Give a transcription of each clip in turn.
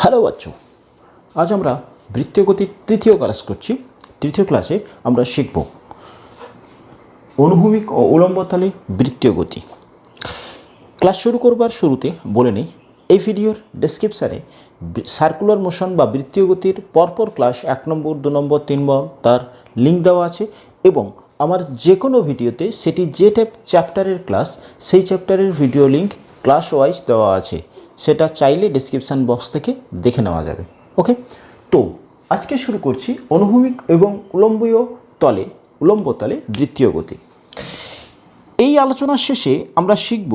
Hello বাচ্চো, আজ আমরা বৃত্তীয় গতির তৃতীয় ক্লাস করছি। তৃতীয় ক্লাসে আমরা শিখব অনুভূমিক ও উলম্ব তলে বৃত্তীয় গতি। ক্লাস শুরু করবার শুরুতে বলে নিই, এই ভিডিওর ডেসক্রিপশানে সার্কুলার মোশন বা বৃত্তীয় গতির পরপর ক্লাস 1 নম্বর, 2 নম্বর, 3 নম্বর তার লিঙ্ক দেওয়া আছে এবং আমার যে কোনো ভিডিওতে সেটি যে চ্যাপ্টারের ক্লাস সেই চ্যাপ্টারের ভিডিও লিঙ্ক ক্লাস ওয়াইজ দেওয়া আছে, সেটা চাইলে ডেসক্রিপশান বক্স থেকে দেখে নেওয়া যাবে। ওকে, তো আজকে শুরু করছি অনুভূমিক এবং উলম্ব তলে বৃত্তীয় গতি। এই আলোচনার শেষে আমরা শিখব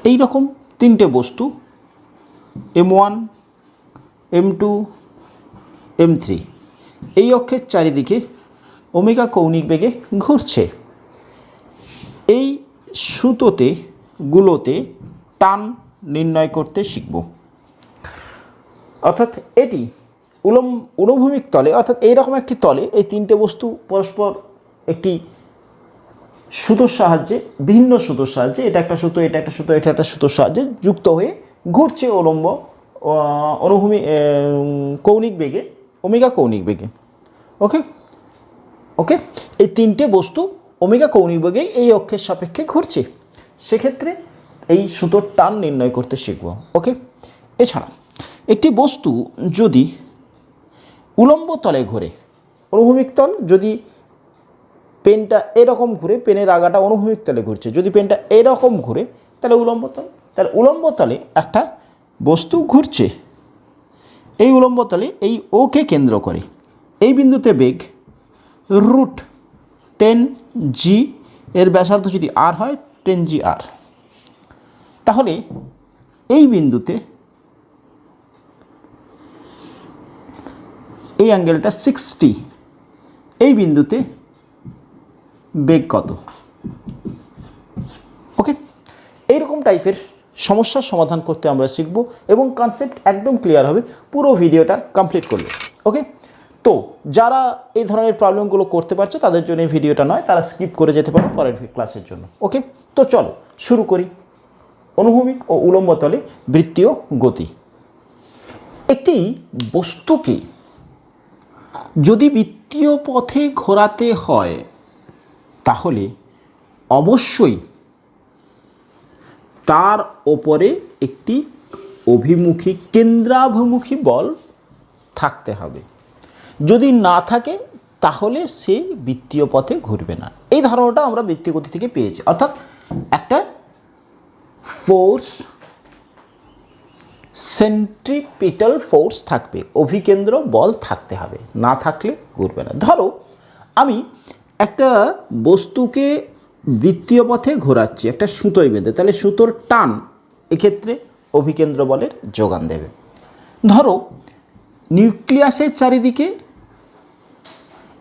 এই রকম তিনটে বস্তু M1, M2, M3 এই অক্ষের চারিদিকে ওমেগা কৌণিক বেগে ঘুরছে। এই গুলোতে টান নির্ণয় করতে শিখব। অর্থাৎ এটি অনুভূমিক তলে, অর্থাৎ এইরকম একটি তলে এই তিনটে বস্তু পরস্পর একটি সুতোর সাহায্যে, ভিন্ন সুতোর সাহায্যে, এটা একটা সুতো, এটা একটা সুতো, এটা একটা সুতোর সাহায্যে যুক্ত হয়ে ঘুরছে কৌণিক বেগে, ওমেগা কৌণিক বেগে। ওকে ওকে এই তিনটে বস্তু ওমেগা কৌণিক বেগে এই অক্ষের সাপেক্ষে ঘুরছে, সেক্ষেত্রে এই সুতোর টান নির্ণয় করতে শিখব। ওকে, এছাড়া একটি বস্তু যদি উলম্ব তলে ঘোরে, অনুভূমিক তল যদি পেনটা এরকম ঘুরে, পেনের আগাটা অনুভূমিক তলে ঘুরছে, যদি পেনটা এরকম ঘুরে তাহলে উলম্ব তল। তাহলে উলম্ব তলে একটা বস্তু ঘুরছে, এই উলম্ব তলে এই ওকে কেন্দ্র করে এই বিন্দুতে বেগ √10g, এর ব্যাসার্ধ যদি r হয় 10gr, তাহলে এই বিন্দুতে এই অ্যাঙ্গেলটা 60, এই বিন্দুতে বেগ কত? ওকে, এইরকম টাইপের সমস্যার সমাধান করতে আমরা শিখব এবং কনসেপ্ট একদম ক্লিয়ার হবে পুরো ভিডিওটা কমপ্লিট করলে। ওকে, তো যারা এই ধরনের প্রবলেমগুলো করতে পারছো তাদের জন্য এই ভিডিওটা নয়, তারা স্কিপ করে যেতে পারো পরের ক্লাসের জন্য। ওকে, তো চলো শুরু করি অনুভূমিক ও উলম্ব তলে বৃত্তীয় গতি। একটি বস্তুকে যদি বৃত্তীয় পথে ঘোরাতে হয় তাহলে অবশ্যই তার ওপরে একটি কেন্দ্রাভিমুখী বল থাকতে হবে। যদি না থাকে তাহলে সে বৃত্তীয় পথে ঘুরবে না। এই ধারণাটা আমরা বৃত্তীয় গতি থেকে পেয়েছি। অর্থাৎ একটা ফোর্স, সেন্ট্রিপিটাল ফোর্স থাকবে, অভিকেন্দ্র বল থাকতে হবে, না থাকলে ঘুরবে না। ধরো আমি একটা বস্তুকে বৃত্তীয় পথে ঘোরাচ্ছি একটা সুতোয় বেঁধে, তাহলে সুতোর টান এক্ষেত্রে অভিকেন্দ্র বলের যোগান দেবে। ধরো নিউক্লিয়াসের চারিদিকে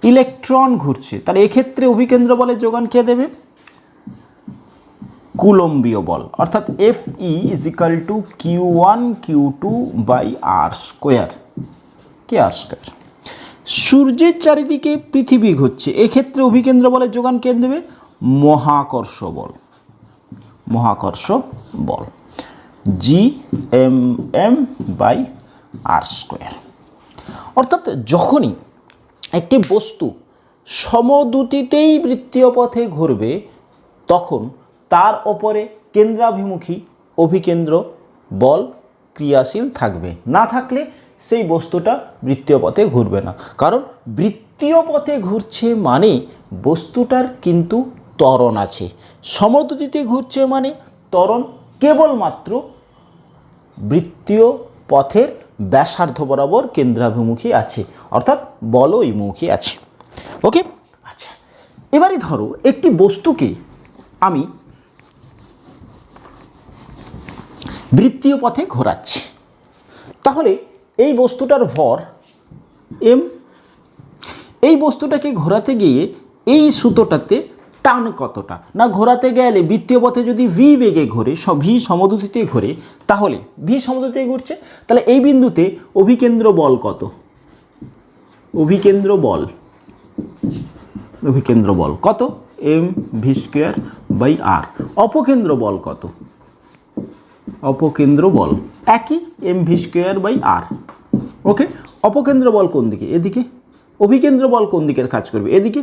ইলেকট্রন ঘুরছে, তাহলে এক্ষেত্রে অভিকেন্দ্র বলের যোগান কে দেবে? কুলম্বীয় বল, অর্থাৎ Fe = Q1Q2/r², kr²। সূর্যের চারিদিকে পৃথিবী ঘুরছে, এক্ষেত্রে অভিকেন্দ্র বলের যোগান কে দেবে? মহাকর্ষ বল Gmm/r²। অর্থাৎ যখনই একটি বস্তু সমদুটিতেই বৃত্তীয় পথে ঘুরবে তখন তার ওপরে কেন্দ্রাভিমুখী অভিকেন্দ্র বল ক্রিয়াশীল থাকবে, না থাকলে সেই বস্তুটা বৃত্তীয় পথে ঘুরবে না। কারণ বৃত্তীয় পথে ঘুরছে মানে বস্তুটার কিন্তু ত্বরণ আছে, সমদুটিতে ঘুরছে মানে ত্বরণ কেবলমাত্র বৃত্তীয় পথের ব্যাসার্ধ বরাবর কেন্দ্রাভিমুখী আছে, অর্থাৎ বল এইমুখী আছে। ওকে, আচ্ছা, এবারে ধরো একটি বস্তুকে আমি বৃত্তীয় পথে ঘোরাচ্ছি, তাহলে এই বস্তুটার ভর m, এই বস্তুটাকে ঘোরাতে গিয়ে এই সুতোটাতে টান কতটা না? ঘোরাতে গেলে বৃত্তীয় পথে যদি v বেগে ঘোরে, v সমদুটিতে ঘোরে, তাহলে v সমদুটিতে ঘুরছে, তাহলে এই বিন্দুতে অভিকেন্দ্র বল কত? অভিকেন্দ্র বল কত? এম ভি স্কোয়ার বাই আর। অপকেন্দ্র বল কত? অপকেন্দ্র বল একই এম ভি স্কোয়ার বাই আর। ওকে, অপকেন্দ্র বল কোন দিকে? এদিকে। অভিকেন্দ্র বল কোন দিকে কাজ করবে? এদিকে।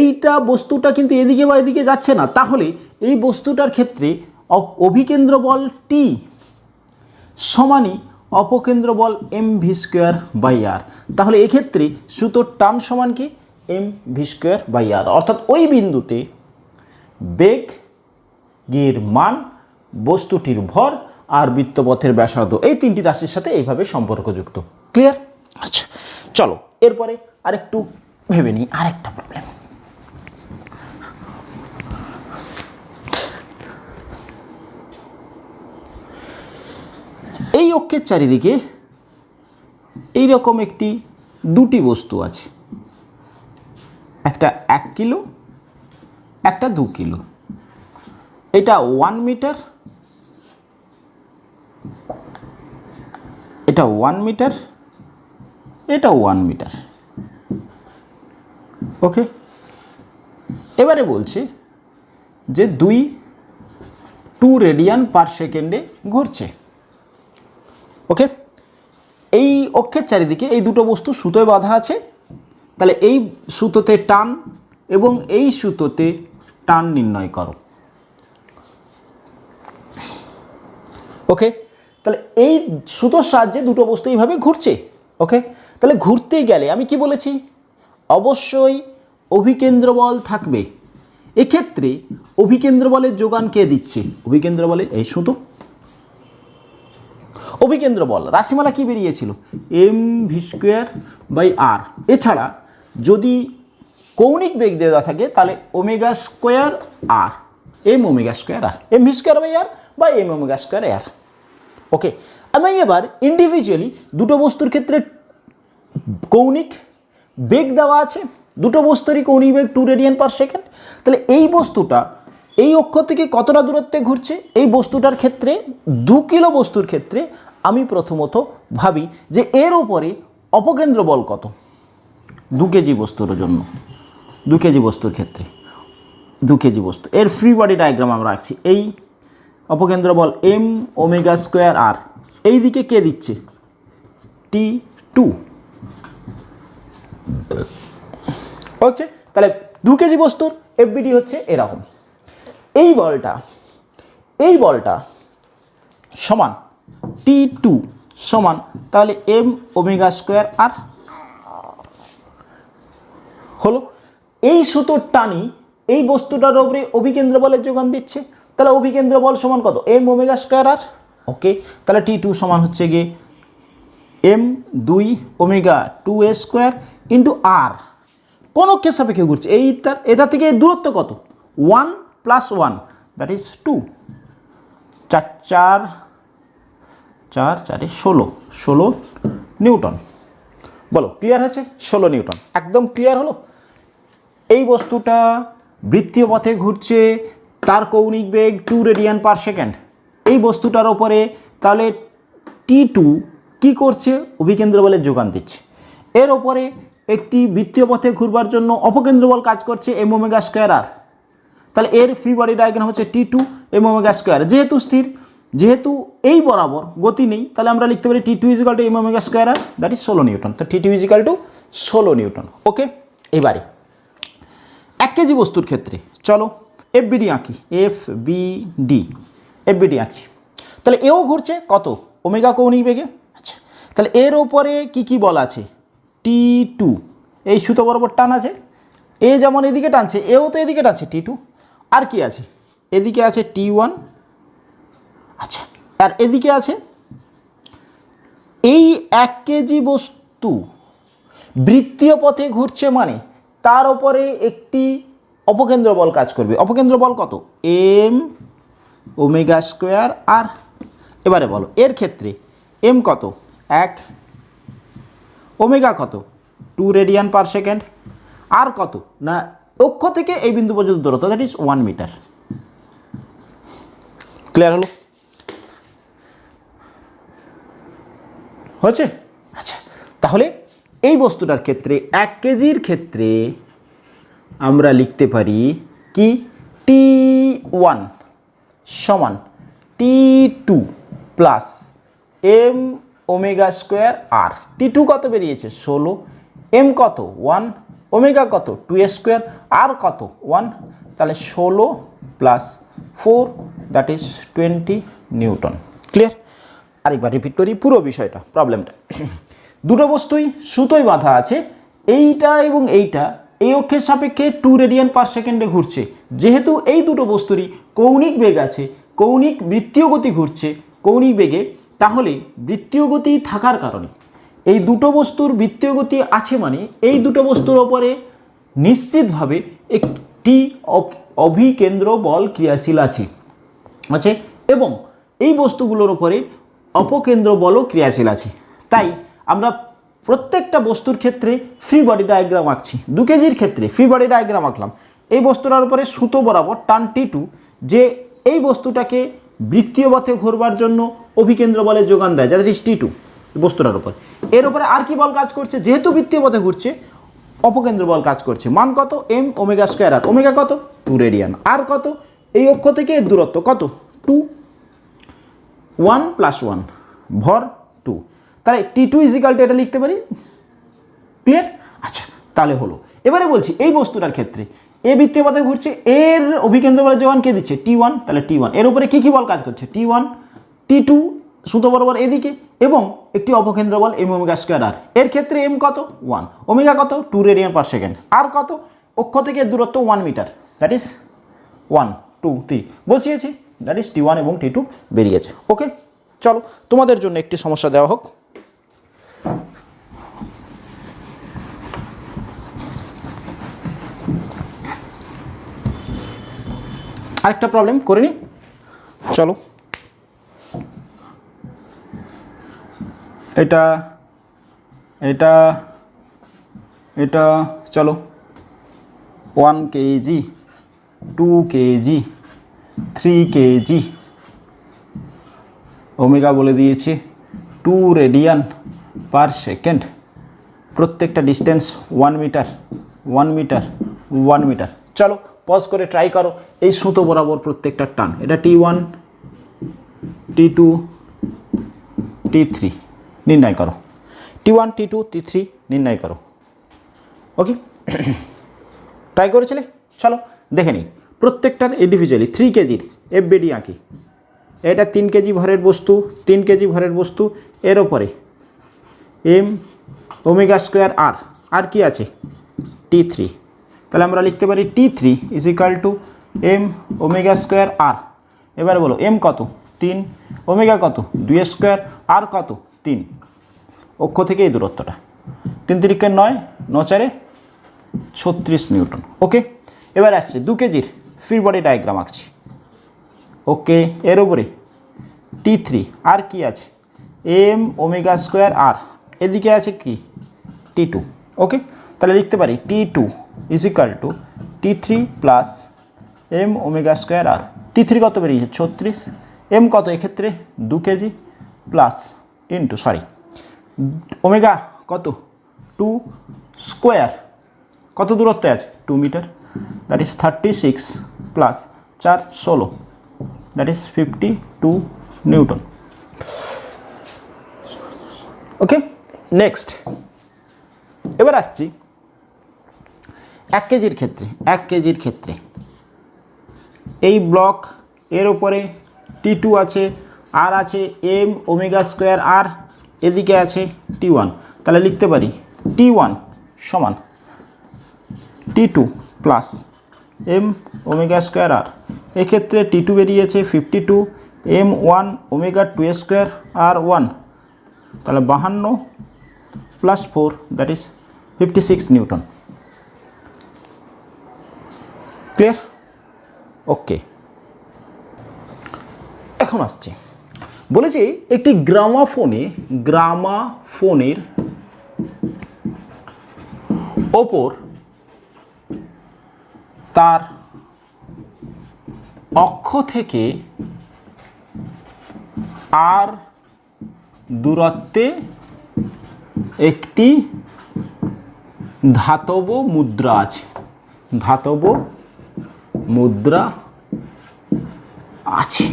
এইটা বস্তুটা কিন্তু এদিকে বা এদিকে যাচ্ছে না, তাহলে এই বস্তুটার ক্ষেত্রে অভিকেন্দ্র বল টি সমানই অপকেন্দ্র বল M V square by R. তাহলে এক্ষেত্রে সুতোর টান সমান কি? এম ভি স্কোয়ার বাই আর। অর্থাৎ ওই বিন্দুতে বেগের মান, বস্তুটির ভর আর বৃত্তপথের ব্যাসার্ধ, এই তিনটি রাশির সাথে এইভাবে সম্পর্কযুক্ত। ক্লিয়ার? আচ্ছা, চলো এরপরে আরেকটু ভেবে নিই আরেকটা প্রবলেম। এই অক্ষের চারিদিকে এইরকম দুটি বস্তু আছে, একটা 1 কিলো, একটা 2 কিলো। এটা 1 মিটার, এটা 1 মিটার, এটা 1 মিটার। ওকে, এবারে বলছে যে 2 রেডিয়ান পার সেকেন্ডে ঘুরছে। ওকে, এই অক্ষের চারিদিকে এই দুটো বস্তু সুতোয় বাঁধা আছে। তাহলে এই সুতোতে টান এবং এই সুতোতে টান নির্ণয় করো। ওকে, তাহলে এই সুতোর সাহায্যে দুটো বস্তু এইভাবে ঘুরছে। ওকে, তাহলে ঘুরতে গেলে আমি কি বলেছি? অবশ্যই অভিকেন্দ্র বল থাকবে। এক্ষেত্রে অভিকেন্দ্র বলের যোগান কে দিচ্ছে? অভিকেন্দ্র বলে এই সুতো। অভিকেন্দ্র বল রাশিমালা কি বেরিয়েছিল? M V square by R. এছাড়া যদি কৌণিক বেগ দেওয়া থাকে তাহলে omega square R, M omega square R, M V square by R বা M omega square R. Okay, আমি এবার ইন্ডিভিজুয়ালি দুটো বস্তুর ক্ষেত্রে কৌণিক বেগ দেওয়া আছে, দুটো বস্তুরই কৌণিক বেগ 2 রেডিয়ান পার সেকেন্ড। তাহলে এই বস্তুটা এই অক্ষ থেকে কতটা দূরত্বে ঘুরছে? এই বস্তুটার ক্ষেত্রে 2 কিলো বস্তুর ক্ষেত্রে আমি প্রথমত ভাবি যে এর উপরে অপকেন্দ্র বল কত? 2 কেজি বস্তুর জন্য, 2 কেজি বস্তুর ক্ষেত্রে 2 কেজি বস্তু, এর ফ্রি বডি ডায়াগ্রাম আমরা রাখছি। এই অপকেন্দ্র বল এম ওমেগা স্কোয়ার আর, এই দিকে কে দিচ্ছে? T2 হচ্ছে। তাহলে 2 কেজি বস্তুর এফবিডি হচ্ছে এরকম। এই বলটা সমান T2 সমান তাহলে এম ওমেগা স্কোয়ার আর হলো। এই সুতোর টানি এই বস্তুটার উপরে অভিকেন্দ্র বলের যোগান দিচ্ছে। তাহলে অভিকেন্দ্র বল সমান কত? M omega square R. Okay, তাহলে T2 সমান হচ্ছে গিয়ে M 2 omega 2a square into R. কোন অক্ষের সাপেক্ষে ঘুরছে? এটা থেকে দূরত্ব কত? 1 + 1 দ্যাট ইজ 2। 4 4 16 নিউটন। বলো ক্লিয়ার হয়েছে? 16 নিউটন একদম ক্লিয়ার হলো। এই বস্তুটা বৃত্তীয় পথে ঘুরছে, তার কৌণিক বেগ 2 রেডিয়ান পার সেকেন্ড। এই বস্তুটার ওপরে তাহলে T2 কি করছে? অভিকেন্দ্র বলের যোগান দিচ্ছে। এর ওপরে একটি বৃত্তীয় পথে ঘুরবার জন্য অপকেন্দ্র বল কাজ করছে এম ওমেগা স্কোয়ার আর। তাহলে এর ফ্রি বডি ডায়াগ্রাম হচ্ছে T2 এম ওমেগা স্কোয়ার। যেহেতু স্থির, যেহেতু এই বরাবর গতি নেই, তাহলে আমরা লিখতে পারি T2 = m omega square r, that is 16 newton. তো T2 = 16 নিউটন। ওকে, এবারে 1 কেজি বস্তুর ক্ষেত্রে চলো এফবিডি আঁকি। এফবিডি আঁকছি। তাহলে এও ঘুরছে কত? ওমেগা কৌণিক বেগে। আচ্ছা, তাহলে এর ওপরে কি বল আছে? T2, এই সুতো বরাবর টান আছে। এ যেমন এদিকে টানছে, এও তো এদিকে টানছে T2। আর কি আছে? এদিকে আছে T1। আচ্ছা, আর এদিকে আছে এই 1 কেজি বস্তু বৃত্তীয় পথে ঘুরছে মানে তার উপরে একটি অপকেন্দ্র বল কাজ করবে। অপকেন্দ্র বল কত? M omega square R. এবারে বলো এর ক্ষেত্রে এম কত? 1, ওমেগা কত? 2 রেডিয়ান পার সেকেন্ড, আর কত না অক্ষ থেকে এই বিন্দু পর্যন্ত দূরত্ব, দ্যাট ইজ 1 মিটার। ক্লিয়ার হলো? হয়েছে? আচ্ছা, তাহলে এই বস্তুটার ক্ষেত্রে 1 কেজির ক্ষেত্রে আমরা লিখতে পারি কি T1 সমান T2 plus M omega square R. T2 কত বেরিয়েছে 16, এম কত 1, ওমেগা কত 2 স্কোয়ার, আর কত 1, তাহলে 16 plus 4 that is 20 Newton. Clear? আরেকবার রিপিট করি পুরো বিষয়টা, প্রবলেমটা। দুটো বস্তুই সুতোয় বাঁধা আছে, এইটা এবং এইটা এই অক্ষের সাপেক্ষে 2 রেডিয়ান পার সেকেন্ডে ঘুরছে। যেহেতু এই দুটো বস্তুরই কৌণিক বেগ আছে, কৌণিক বৃত্তীয় গতি ঘুরছে কৌণিক বেগে, তাহলে বৃত্তীয় গতি থাকার কারণে এই দুটো বস্তুর বৃত্তীয় গতি আছে, মানে এই দুটো বস্তুর ওপরে নিশ্চিতভাবে একটি অভিকেন্দ্র বল ক্রিয়াশীল আছে এবং এই বস্তুগুলোর ওপরে অপকেন্দ্র বলও ক্রিয়াশীল আছে। তাই আমরা প্রত্যেকটা বস্তুর ক্ষেত্রে ফ্রি বডি ডায়াগ্রাম আঁকছি। 2 কেজির ক্ষেত্রে ফ্রি বডি ডায়াগ্রাম আঁকলাম। এই বস্তুটার উপরে সুতো বরাবর টান T2, যে এই বস্তুটাকে বৃত্তীয় পথে ঘোরবার জন্য অভিকেন্দ্র বলের যোগান দেয়, যাতে T2 বস্তুটার উপর। এর উপরে আর কি বল কাজ করছে? যেহেতু বৃত্তীয় পথে ঘুরছে, অপকেন্দ্র বল কাজ করছে। মান কত? এম ওমেগা স্কোয়ার আর। ওমেগা কত? 2 রেডিয়ান। আর কত? এই অক্ষ থেকে এর দূরত্ব কত? 2, 1 প্লাস 1 ভর 2। তাহলে T2 ইজিক্যাল টু এটা লিখতে পারি। ক্লিয়ার? আচ্ছা, তাহলে হলো। এবারে বলছি এই বস্তুটার ক্ষেত্রে এ বৃত্তীয় পথে ঘুরছে, এর অভিকেন্দ্র বলের যোগান কে দিচ্ছে? T1। তাহলে T1 এর উপরে কি কি বল কাজ করছে? T1, T2 সুতো বরাবর এদিকে, এবং একটি অপকেন্দ্র বল এম ওমেগা স্কোয়ার আর। এর ক্ষেত্রে এম কত? 1, ওমেগা কত? 2 রেডিয়ান পার সেকেন্ড, আর কত? অক্ষ থেকে দূরত্ব 1 মিটার, দ্যাট ইজ 1, 2, 3 বসিয়েছি, দ্যাট ইজ T1 এবং T2 বেরিয়েছে। ওকে, চলো তোমাদের জন্য একটি সমস্যা দেওয়া হোক। আরেকটা প্রবলেম করে নি, চলো। এটা এটা এটা চলো 1 কেজি, 2 কেজি, 3 কেজি, ওমেগা বলে দিয়েছি 2 রেডিয়ান পার সেকেন্ড, প্রত্যেকটা ডিস্টেন্স 1 মিটার 1 মিটার 1 মিটার। চলো পজ করে ট্রাই করো এই সুতো বরাবর প্রত্যেকটা টান। এটা T1, T2, T3 নির্ণয় করো। T1, T2, T3 নির্ণয় করো। ওকে, ট্রাই করেছিলে? চলো দেখে নিই প্রত্যেকটার ইন্ডিভিজুয়ালি। 3 কেজির এফবিডি আঁকি। এটা 3 কেজি ভরের বস্তু, 3 কেজি ভরের বস্তু, এর ওপরে এম ওমেগা স্কোয়ার আর। আর কি আছে? T3। তাহলে আমরা লিখতে পারি T3 is equal to M omega square R. এবারে বলো এম কত? 3, ওমেগা কত? 2 স্কোয়ার, আর কত? 3। অক্ষ থেকে এই দূরত্বটা 3 3 9, 9 4 36 নিউটন। ওকে, এবার আসছে 2 কেজির ফ্রি বডি ডায়াগ্রাম আঁকছি। ওকে, এর উপরে T3, আর কি আছে? M omega square r. এদিকে আছে কি? T2। ওকে, তাহলে লিখতে পারি T2 is equal to T3 plus M omega square r. T3 কত বেরিয়েছে? 36। এম কত এক্ষেত্রে? 2 কেজি প্লাস ইন্টু ওমেগা কত? 2 স্কোয়ার। কত দূরত্বে আছে? 2 metre, that is 36 plus 4 16, that is 52 newton. Okay, next এবার আসছি 1 কেজির ক্ষেত্রে। 1 কেজির ক্ষেত্রে এই ব্লক, এর উপরে T2 আছে, আর আছে এম ওমেগা স্কোয়ার আর, এদিকে আছে T1। তাহলে লিখতে পারি T1 সমান T2 plus M omega square R. এক্ষেত্রে T2 বেরিয়েছে 52, এম 1 ওমেগা 2 স্কোয়ার আর 1, তাহলে 52 প্লাস 4 that is 56 newton. Clear? Okay, এখন আসছে বলেছি একটি গ্রামাফোনের ওপর তার অক্ষ থেকে আর দূরত্বে একটি ধাতব মুদ্রা আছে। ধাতব মুদ্রা আছে।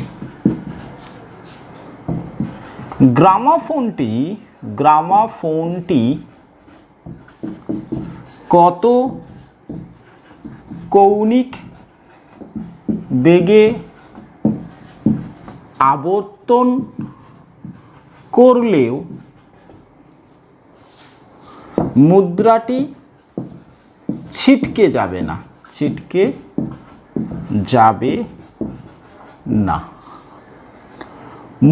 গ্রামাফোনটি কত কৌণিক বেগে আবর্তন করলেও মুদ্রাটি ছিটকে যাবে না,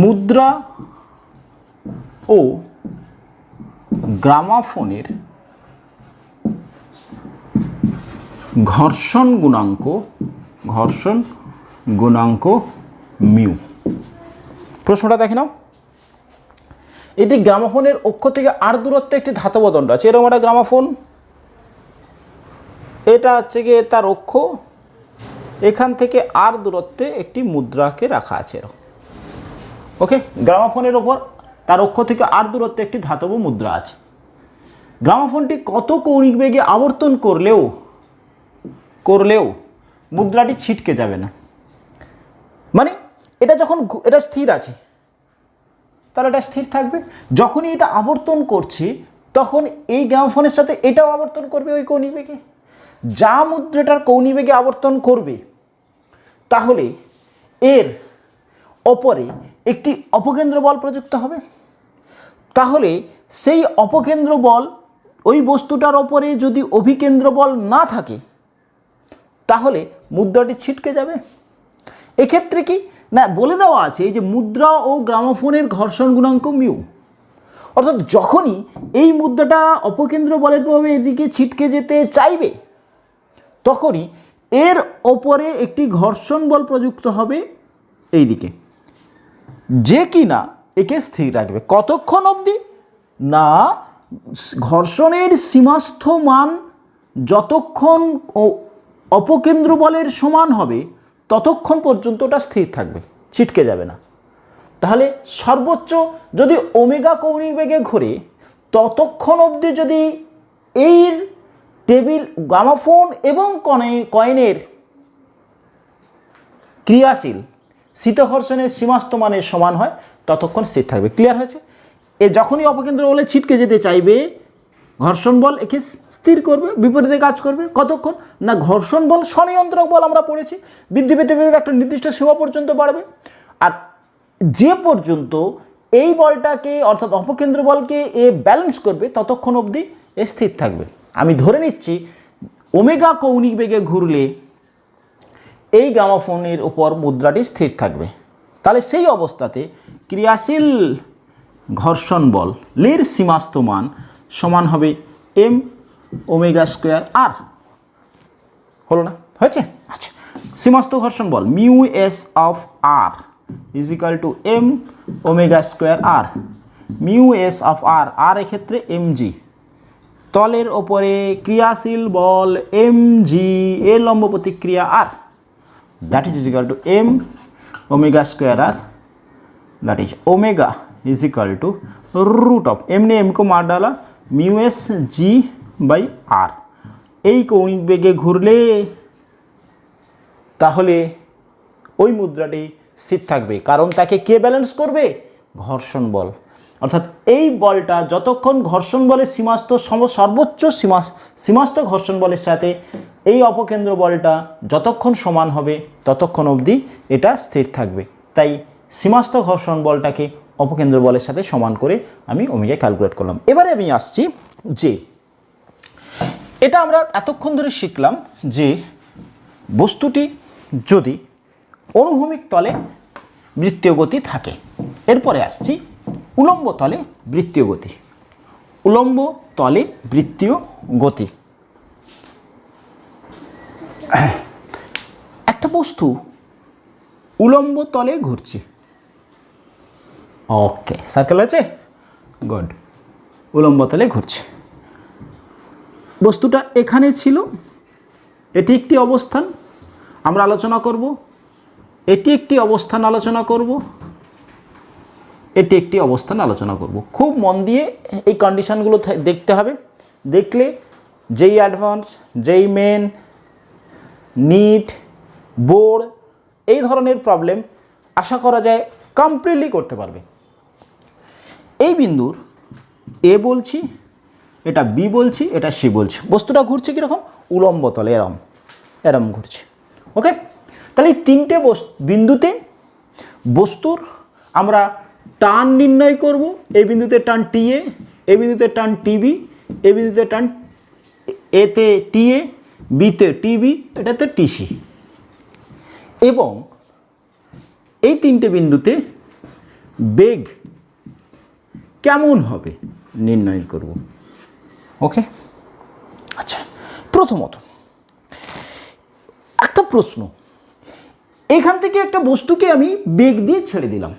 মুদ্রা ও গ্রামাফোনের ঘর্ষণ গুণাঙ্ক মিউ। প্রশ্নটা দেখে নাও। এটি গ্রামাফোনের অক্ষ থেকে আর দূরত্বে একটি ধাতব দণ্ড আছে। এরকম একটা গ্রামাফোন, এটা হচ্ছে গিয়ে তার অক্ষ, এখান থেকে আর দূরত্বে একটি মুদ্রাকে রাখা আছে এরকম। ওকে, গ্রামাফোনের ওপর তার অক্ষ থেকে আর দূরত্বে একটি ধাতব মুদ্রা আছে। গ্রামাফোনটি কত কৌণিক বেগে আবর্তন করলেও মুদ্রাটি ছিটকে যাবে না। মানে এটা যখন এটা স্থির আছে তাহলে এটা স্থির থাকবে, যখনই এটা আবর্তন করছে তখন এই গ্রামাফোনের সাথে এটাও আবর্তন করবে ওই কৌণিক বেগে। যা মুদ্রাটার কৌণিক বেগে আবর্তন করবে তাহলে এর ওপরে একটি অপকেন্দ্র বল প্রযুক্ত হবে। তাহলে সেই অপকেন্দ্র বল, ওই বস্তুটার ওপরে যদি অভিকেন্দ্র বল না থাকে তাহলে মুদ্রাটি ছিটকে যাবে। এক্ষেত্রে কি না বলে দেওয়া আছে এই যে মুদ্রা ও গ্রামাফোনের ঘর্ষণ গুণাঙ্ক মিউ, অর্থাৎ যখনই এই মুদ্রাটা অপকেন্দ্র বলের প্রভাবে এদিকে ছিটকে যেতে চাইবে তখনই এর ওপরে একটি ঘর্ষণ বল প্রযুক্ত হবে এই দিকে, যে কিনা একে স্থির রাখবে। কতক্ষণ অবধি না ঘর্ষণের সীমাস্থ মান যতক্ষণ অপকেন্দ্র বলের সমান হবে ততক্ষণ পর্যন্ত ওটা স্থির থাকবে, ছিটকে যাবে না। তাহলে সর্বোচ্চ যদি ওমেগা কৌণিক বেগে ঘোরে ততক্ষণ অবধি যদি এই টেবিল গ্রামাফোন এবং কয়েনের ক্রিয়াশীল শীতঘর্ষণের সীমাস্থ মানের সমান হয় ততক্ষণ স্থির থাকবে। ক্লিয়ার হয়েছে? এ যখনই অপকেন্দ্র বলে ছিটকে যেতে চাইবে ঘর্ষণ বল একে স্থির করবে, বিপরীতে কাজ করবে। কতক্ষণ না ঘর্ষণ বল স্বনিয়ন্ত্রক বল আমরা পড়েছি, বৃদ্ধি পেতে পেতে একটা নির্দিষ্ট সীমা পর্যন্ত বাড়বে, আর যে পর্যন্ত এই বলটাকে অর্থাৎ অপকেন্দ্র বলকে এ ব্যালেন্স করবে ততক্ষণ অবধি এ স্থির থাকবে। আমি ধরে নিচ্ছি ওমেগা কৌণিক বেগে ঘুরলে এই গ্রামাফোনের উপর মুদ্রাটি স্থির থাকবে। তাহলে সেই অবস্থাতে ক্রিয়াশীল ঘর্ষণ বল লের সীমাস্থ মান সমান হবে এম ওমেগা স্কোয়ার আর। হলো না? হয়েছে? আচ্ছা, সীমাস্থ ঘর্ষণ বল mu S of R is equal to M omega square R. Mu S of R, আর এক্ষেত্রে এম জি। তলের ওপরে ক্রিয়াশীল বল এম জি, এর লম্ব প্রতিক্রিয়া R, that is equal to M omega square R, that is omega is equal to root of M ने M को मार डाला mu S G by R. এই কৌণিক বেগে ঘুরলে তাহলে ওই মুদ্রাটি স্থির থাকবে, কারণ তাকে কে ব্যালেন্স করবে? ঘর্ষণ বল। অর্থাৎ এই বলটা যতক্ষণ ঘর্ষণ বলের সর্বোচ্চ সীমাস্থ ঘর্ষণ বলের সাথে এই অপকেন্দ্র বলটা যতক্ষণ সমান হবে ততক্ষণ অবধি এটা স্থির থাকবে। তাই সীমাস্থ ঘর্ষণ বলটাকে অপকেন্দ্র বলের সাথে সমান করে আমি ওমেগা ক্যালকুলেট করলাম। এবারে আমি আসছি যে এটা আমরা এতক্ষণ ধরে শিখলাম যে বস্তুটি যদি অনুভূমিক তলে বৃত্তীয় গতি থাকে। এরপরে আসছি উলম্ব তলে বৃত্তীয় গতি। উলম্ব তলে বৃত্তীয় গতি, একটা বস্তু উলম্ব তলে ঘুরছে। ওকে, সার্কেল আছে, গুড। উলম্ব তলে ঘুরছে, বস্তুটা এখানে ছিল, এটি একটি অবস্থান আমরা আলোচনা করব, এটি একটি অবস্থান আলোচনা করব, এটি একটি অবস্থান আলোচনা করব। খুব মন দিয়ে এই কন্ডিশনগুলো দেখতে হবে, দেখলে যেই অ্যাডভান্স যেই মেন নিট, বোর্ড এই ধরনের প্রবলেম আশা করা যায় কমপ্লিটলি করতে পারবে। এই বিন্দুর এ বলছি, এটা বি বলছি, এটা সি বলছি, বস্তুটা ঘুরছে কীরকম, উলম্ব তলে এরম এরম ঘুরছে। ওকে, তাহলে এই তিনটে বিন্দুতে বস্তুর আমরা টান নির্ণয় করব। এই বিন্দুতে টান টি এ, এই বিন্দুতে টান টিবি, এই বিন্দুতে টান এতে টি এ, বিতে টিবি, এটাতে টিসি, এবং এই তিনটে বিন্দুতে বেগ কেমন হবে নির্ণয় করব। ওকে, আচ্ছা, প্রথমত একটা প্রশ্ন, এখান থেকে একটা বস্তুকে আমি বেগ দিয়ে ছেড়ে দিলাম,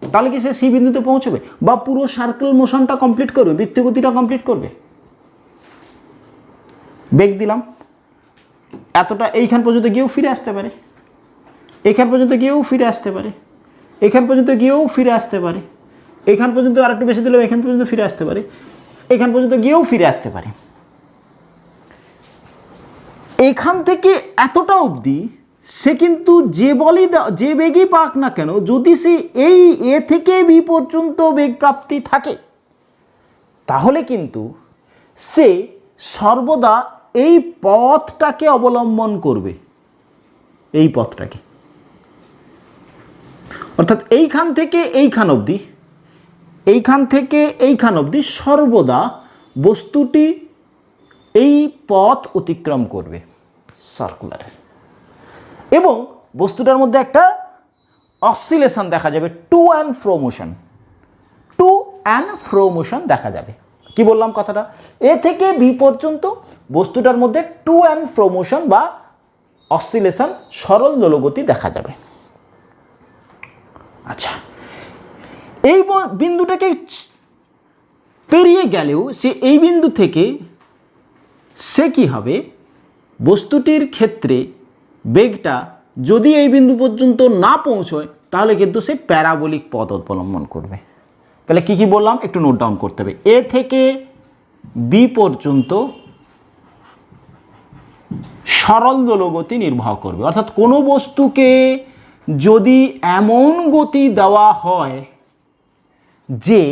তাহলে কি সে সি বিন্দুতে পৌঁছবে বা পুরো সার্কেল মোশনটা কমপ্লিট করবে, বৃত্তগতিটা কমপ্লিট করবে? বেগ দিলাম, এতটা এইখান পর্যন্ত গিয়েও ফিরে আসতে পারে, এখান পর্যন্ত গিয়েও ফিরে আসতে পারে, এখান পর্যন্ত গিয়েও ফিরে আসতে পারে, এখান পর্যন্ত আরেকটু বেশি দিলেও এখান পর্যন্ত ফিরে আসতে পারে, এখান পর্যন্ত গিয়েও ফিরে আসতে পারে। এখান থেকে এতটা অবধি সে কিন্তু যে বেগই পাক না কেন, যদি সে এই এ থেকে বি পর্যন্ত বেগ প্রাপ্তি থাকে, তাহলে কিন্তু সে সর্বদা এই পথটাকে অবলম্বন করবে, এই পথটাকে, অর্থাৎ এইখান থেকে এইখান অবধি, এইখান থেকে এইখান অবধি সর্বদা বস্তুটি এই পথ অতিক্রম করবে সার্কুলারের, এবং বস্তুটার মধ্যে একটা অসিলেশন দেখা যাবে, টু অ্যান্ড ফ্রো মোশন দেখা যাবে। কি বললাম কথাটা, এ থেকে বি পর্যন্ত বস্তুটার মধ্যে টু অ্যান্ড ফ্রো মোশন বা অসিলেশন, সরল দোলগতি দেখা যাবে। আচ্ছা, এই বিন্দুটাকে পেরিয়ে গেলেও সে এই বিন্দু থেকে সে কি হবে, বস্তুটির ক্ষেত্রে বেগটা যদি এই বিন্দু পর্যন্ত না পৌঁছয়, তাহলে কিন্তু সে প্যারাবোলিক পথ অবলম্বন করবে। তাহলে কি কি বললাম একটু নোট ডাউন করতে হবে। এ থেকে বি পর্যন্ত সরল দোলগতি নির্বাহ করবে, অর্থাৎ কোনো বস্তুকে যদি এমন গতি দেওয়া হয় যে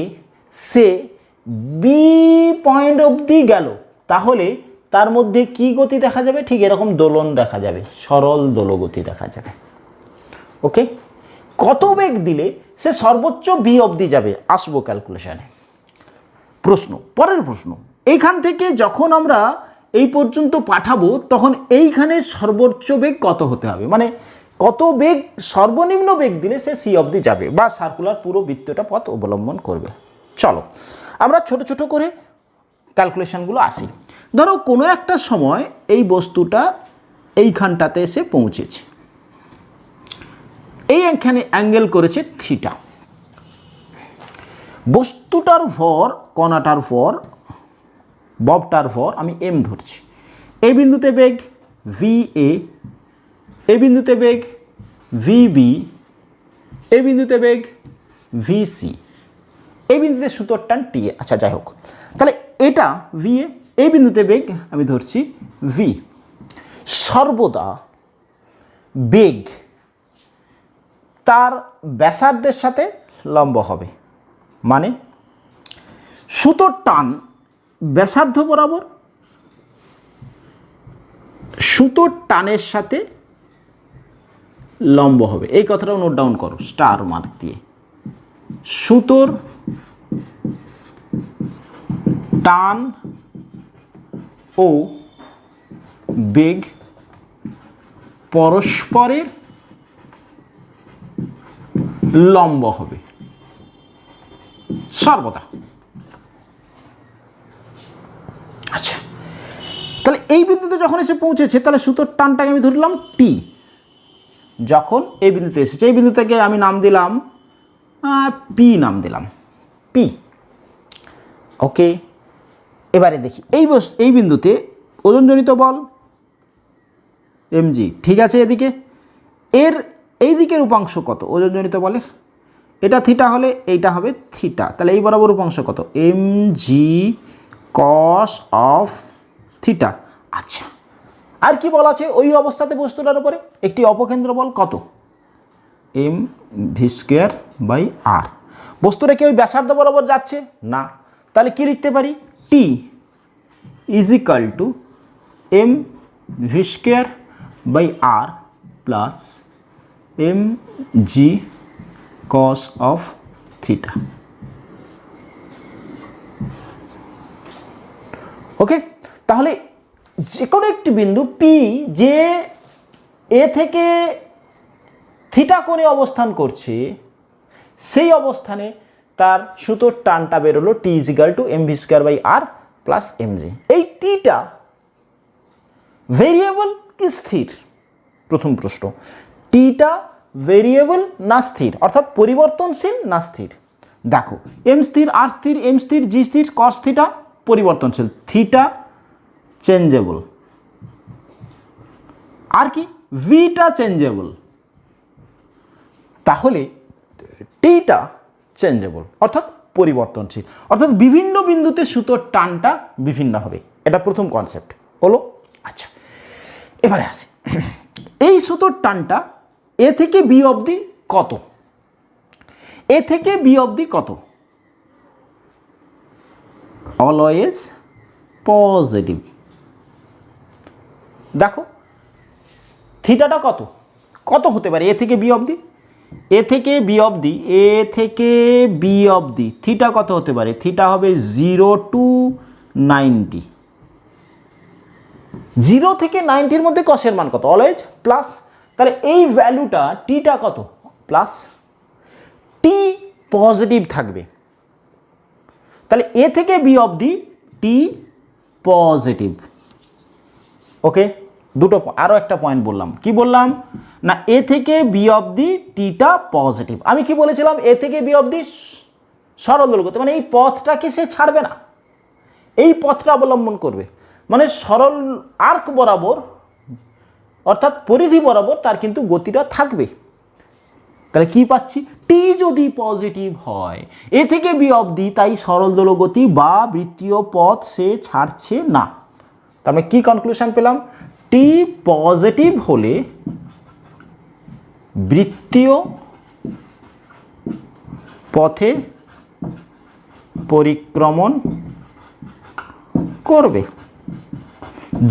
সে বি পয়েন্ট অবধি গেল, তাহলে তার মধ্যে কি গতি দেখা যাবে, ঠিক এরকম দোলন দেখা যাবে, সরল দোলগতি দেখা যাবে। ওকে, কত বেগ দিলে সে সর্বোচ্চ বি অবধি যাবে, আসবো ক্যালকুলেশনে। প্রশ্ন, পরের প্রশ্ন, এইখান থেকে যখন আমরা এই পর্যন্ত পাঠাবো, তখন এইখানে সর্বোচ্চ বেগ কত হতে হবে, মানে কত বেগ, সর্বনিম্ন বেগ দিলে সে সি অবধি যাবে বা সার্কুলার পুরো বৃত্তটা পথ অবলম্বন করবে। চলো আমরা ছোট ছোট করে ক্যালকুলেশনগুলো আসি। ধরো কোনো একটা সময় এই বস্তুটা এইখানটাতে এসে পৌঁছেছে, এইখানে অ্যাঙ্গেল করেছে থিটা, বস্তুটার ভর, কণাটার ভর, ববটার ভর আমি এম ধরছি, এই বিন্দুতে বেগ ভি এ, এই বিন্দুতে বেগ ভি বি, এই বিন্দুতে বেগ ভি সি, এই বিন্দুতে সুতোর টান টি এ। আচ্ছা যাই হোক, তাহলে এটা ভি এ, এই বিন্দুতে বেগ আমি ধরছি ভি। সর্বদা বেগ তার ব্যাসার্ধের সাথে লম্ব হবে, মানে সুতোর টান ব্যাসার্ধ বরাবর সুতোর টানের সাথে লম্ব হবে। এই কথাটাও নোট ডাউন করো স্টার মার্ক দিয়ে। সুতোর টান ও বেগ পরস্পরের লম্ব হবে সর্বদা। আচ্ছা, তাহলে এই বিন্দুতে যখন এসে পৌঁছেছে, তাহলে সুতোর টানটাকে আমি ধরলাম টি। যখন এই বিন্দুতে এসেছে, এই বিন্দু থেকে আমি নাম দিলাম পি, নাম দিলাম পি। ওকে, এবারে দেখি এই বিন্দুতে ওজনজনিত বল mg, ঠিক আছে। এদিকে এর এই দিকের উপাংশ কত ওজনজনিত বলের, এটা থিটা হলে এইটা হবে থিটা, তাহলে এই বরাবর উপাংশ কত mg cos অফ থিটা। আচ্ছা, আর কি বলা আছে ওই অবস্থাতে বস্তুটার উপরে একটি অপকেন্দ্র বল কত এম ভি স্কোয়ার বাই আর। বস্তুটা কি ওই ব্যাসার্ধ বরাবর যাচ্ছে না, তাহলে কি লিখতে পারি T is equal to M V square by R plus M G cos of theta. Okay, তাহলে যে কোনো একটি বিন্দু পি যে এ থেকে থিটা কোণে অবস্থান করছে সেই অবস্থানে তার সুতোর টানটা বেরোলো T is equal to M V square by R plus M G. এই টিটা ভেরিয়েবল কি স্থির? প্রথম প্রশ্ন, টিটা ভেরিয়েবল না স্থির, অর্থাৎ পরিবর্তনশীল না স্থির? দেখো এম স্থির, আর স্থির, এম স্থির, জি স্থির, কস থিটা পরিবর্তনশীল, থিটা চেঞ্জেবল, আর কি ভিটা চেঞ্জেবল। তাহলে টিটা চেঞ্জেবল অর্থাৎ পরিবর্তনশীল, অর্থাৎ বিভিন্ন বিন্দুতে সুতোর টানটা বিভিন্ন হবে। এটা প্রথম কনসেপ্ট হলো। আচ্ছা, এবারে আসি এই সুতোর টানটা এ থেকে বি অবধি কত? এ থেকে বি অবধি কত? Always positive. দেখো থিটাটা কত কত হতে পারে এ থেকে বি অবধি? এ থেকে বি অবধি, এ থেকে বি অবধি থিটা কত হতে পারে? থিটা হবে 0 to 90। 0 থেকে 90-র মধ্যে কসের মান কত? Always plus. তাহলে এই ভ্যালুটা টিটা কত? প্লাস। টি পজিটিভ থাকবে, তাহলে এ থেকে বি অবধি টি পজিটিভ। ওকে, দুটো আরও একটা পয়েন্ট বললাম, কি বললাম না এ থেকে বি অবধি টিটা পজিটিভ। আমি কি বলেছিলাম? এ থেকে বি অবধি সরল দৈর্ঘ্য, মানে এই পথটাকে সে ছাড়বে না, এই পথটা অবলম্বন করবে, মানে সরল আর্ক বরাবর অর্থাৎ পরিধি বরাবর তার কিন্তু গতিটা থাকবে। তাহলে কি পাচ্ছি? টি যদি পজিটিভ হয় এ থেকে বি অবধি, তাই সরল দৈর্ঘ্য গতি বা বৃত্তীয় পথ সে ছাড়ছে না। তার মানে কি কনক্লুশন পেলাম? টি পজিটিভ হলে বৃত্তীয় পথে পরিক্রমণ করবে।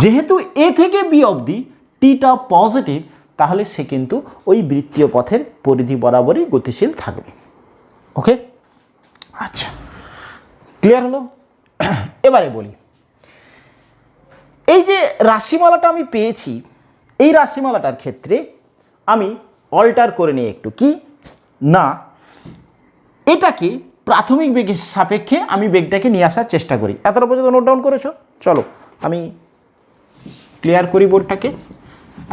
যেহেতু এ থেকে বি অবধি টিটা পজিটিভ, তাহলে সে কিন্তু ওই বৃত্তীয় পথের পরিধি বরাবরই গতিশীল থাকবে। ওকে, আচ্ছা, ক্লিয়ার হলো? এবারে বলি, এই যে রাশিমালাটা আমি পেয়েছি, এই রাশিমালাটার ক্ষেত্রে আমি অল্টার করে নিই একটু, কি না এটাকে প্রাথমিক বেগের সাপেক্ষে আমি বেগটাকে নিয়ে আসার চেষ্টা করি। এতটা পর্যন্ত নোট ডাউন করেছো? চলো আমি ক্লিয়ার করি বোর্ডটাকে।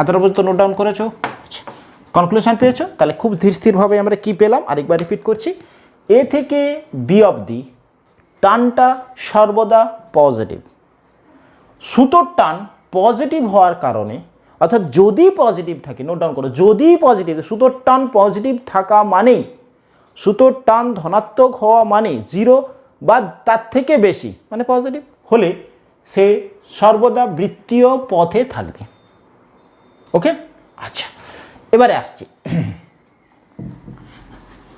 এতটা পর্যন্ত নোট ডাউন করেছো? কনক্লুশন পেয়েছো? তাহলে খুব ধীর স্থিরভাবে আমরা কি পেলাম আরেকবার রিপিট করছি। এ থেকে বি অবধি টানটা সর্বদা পজিটিভ। সুতোর টান পজিটিভ হওয়ার কারণে, অর্থাৎ যদি পজিটিভ থাকে, নোট ডাউন করো, যদি পজিটিভ, সুতোর টান পজিটিভ থাকা মানেই, সুতোর টান ধনাত্মক হওয়া মানে 0 বা তার থেকে বেশি মানে পজিটিভ হলে সে সর্বদা বৃত্তীয় পথে থাকবে। ওকে, আচ্ছা, এবারে আসছি।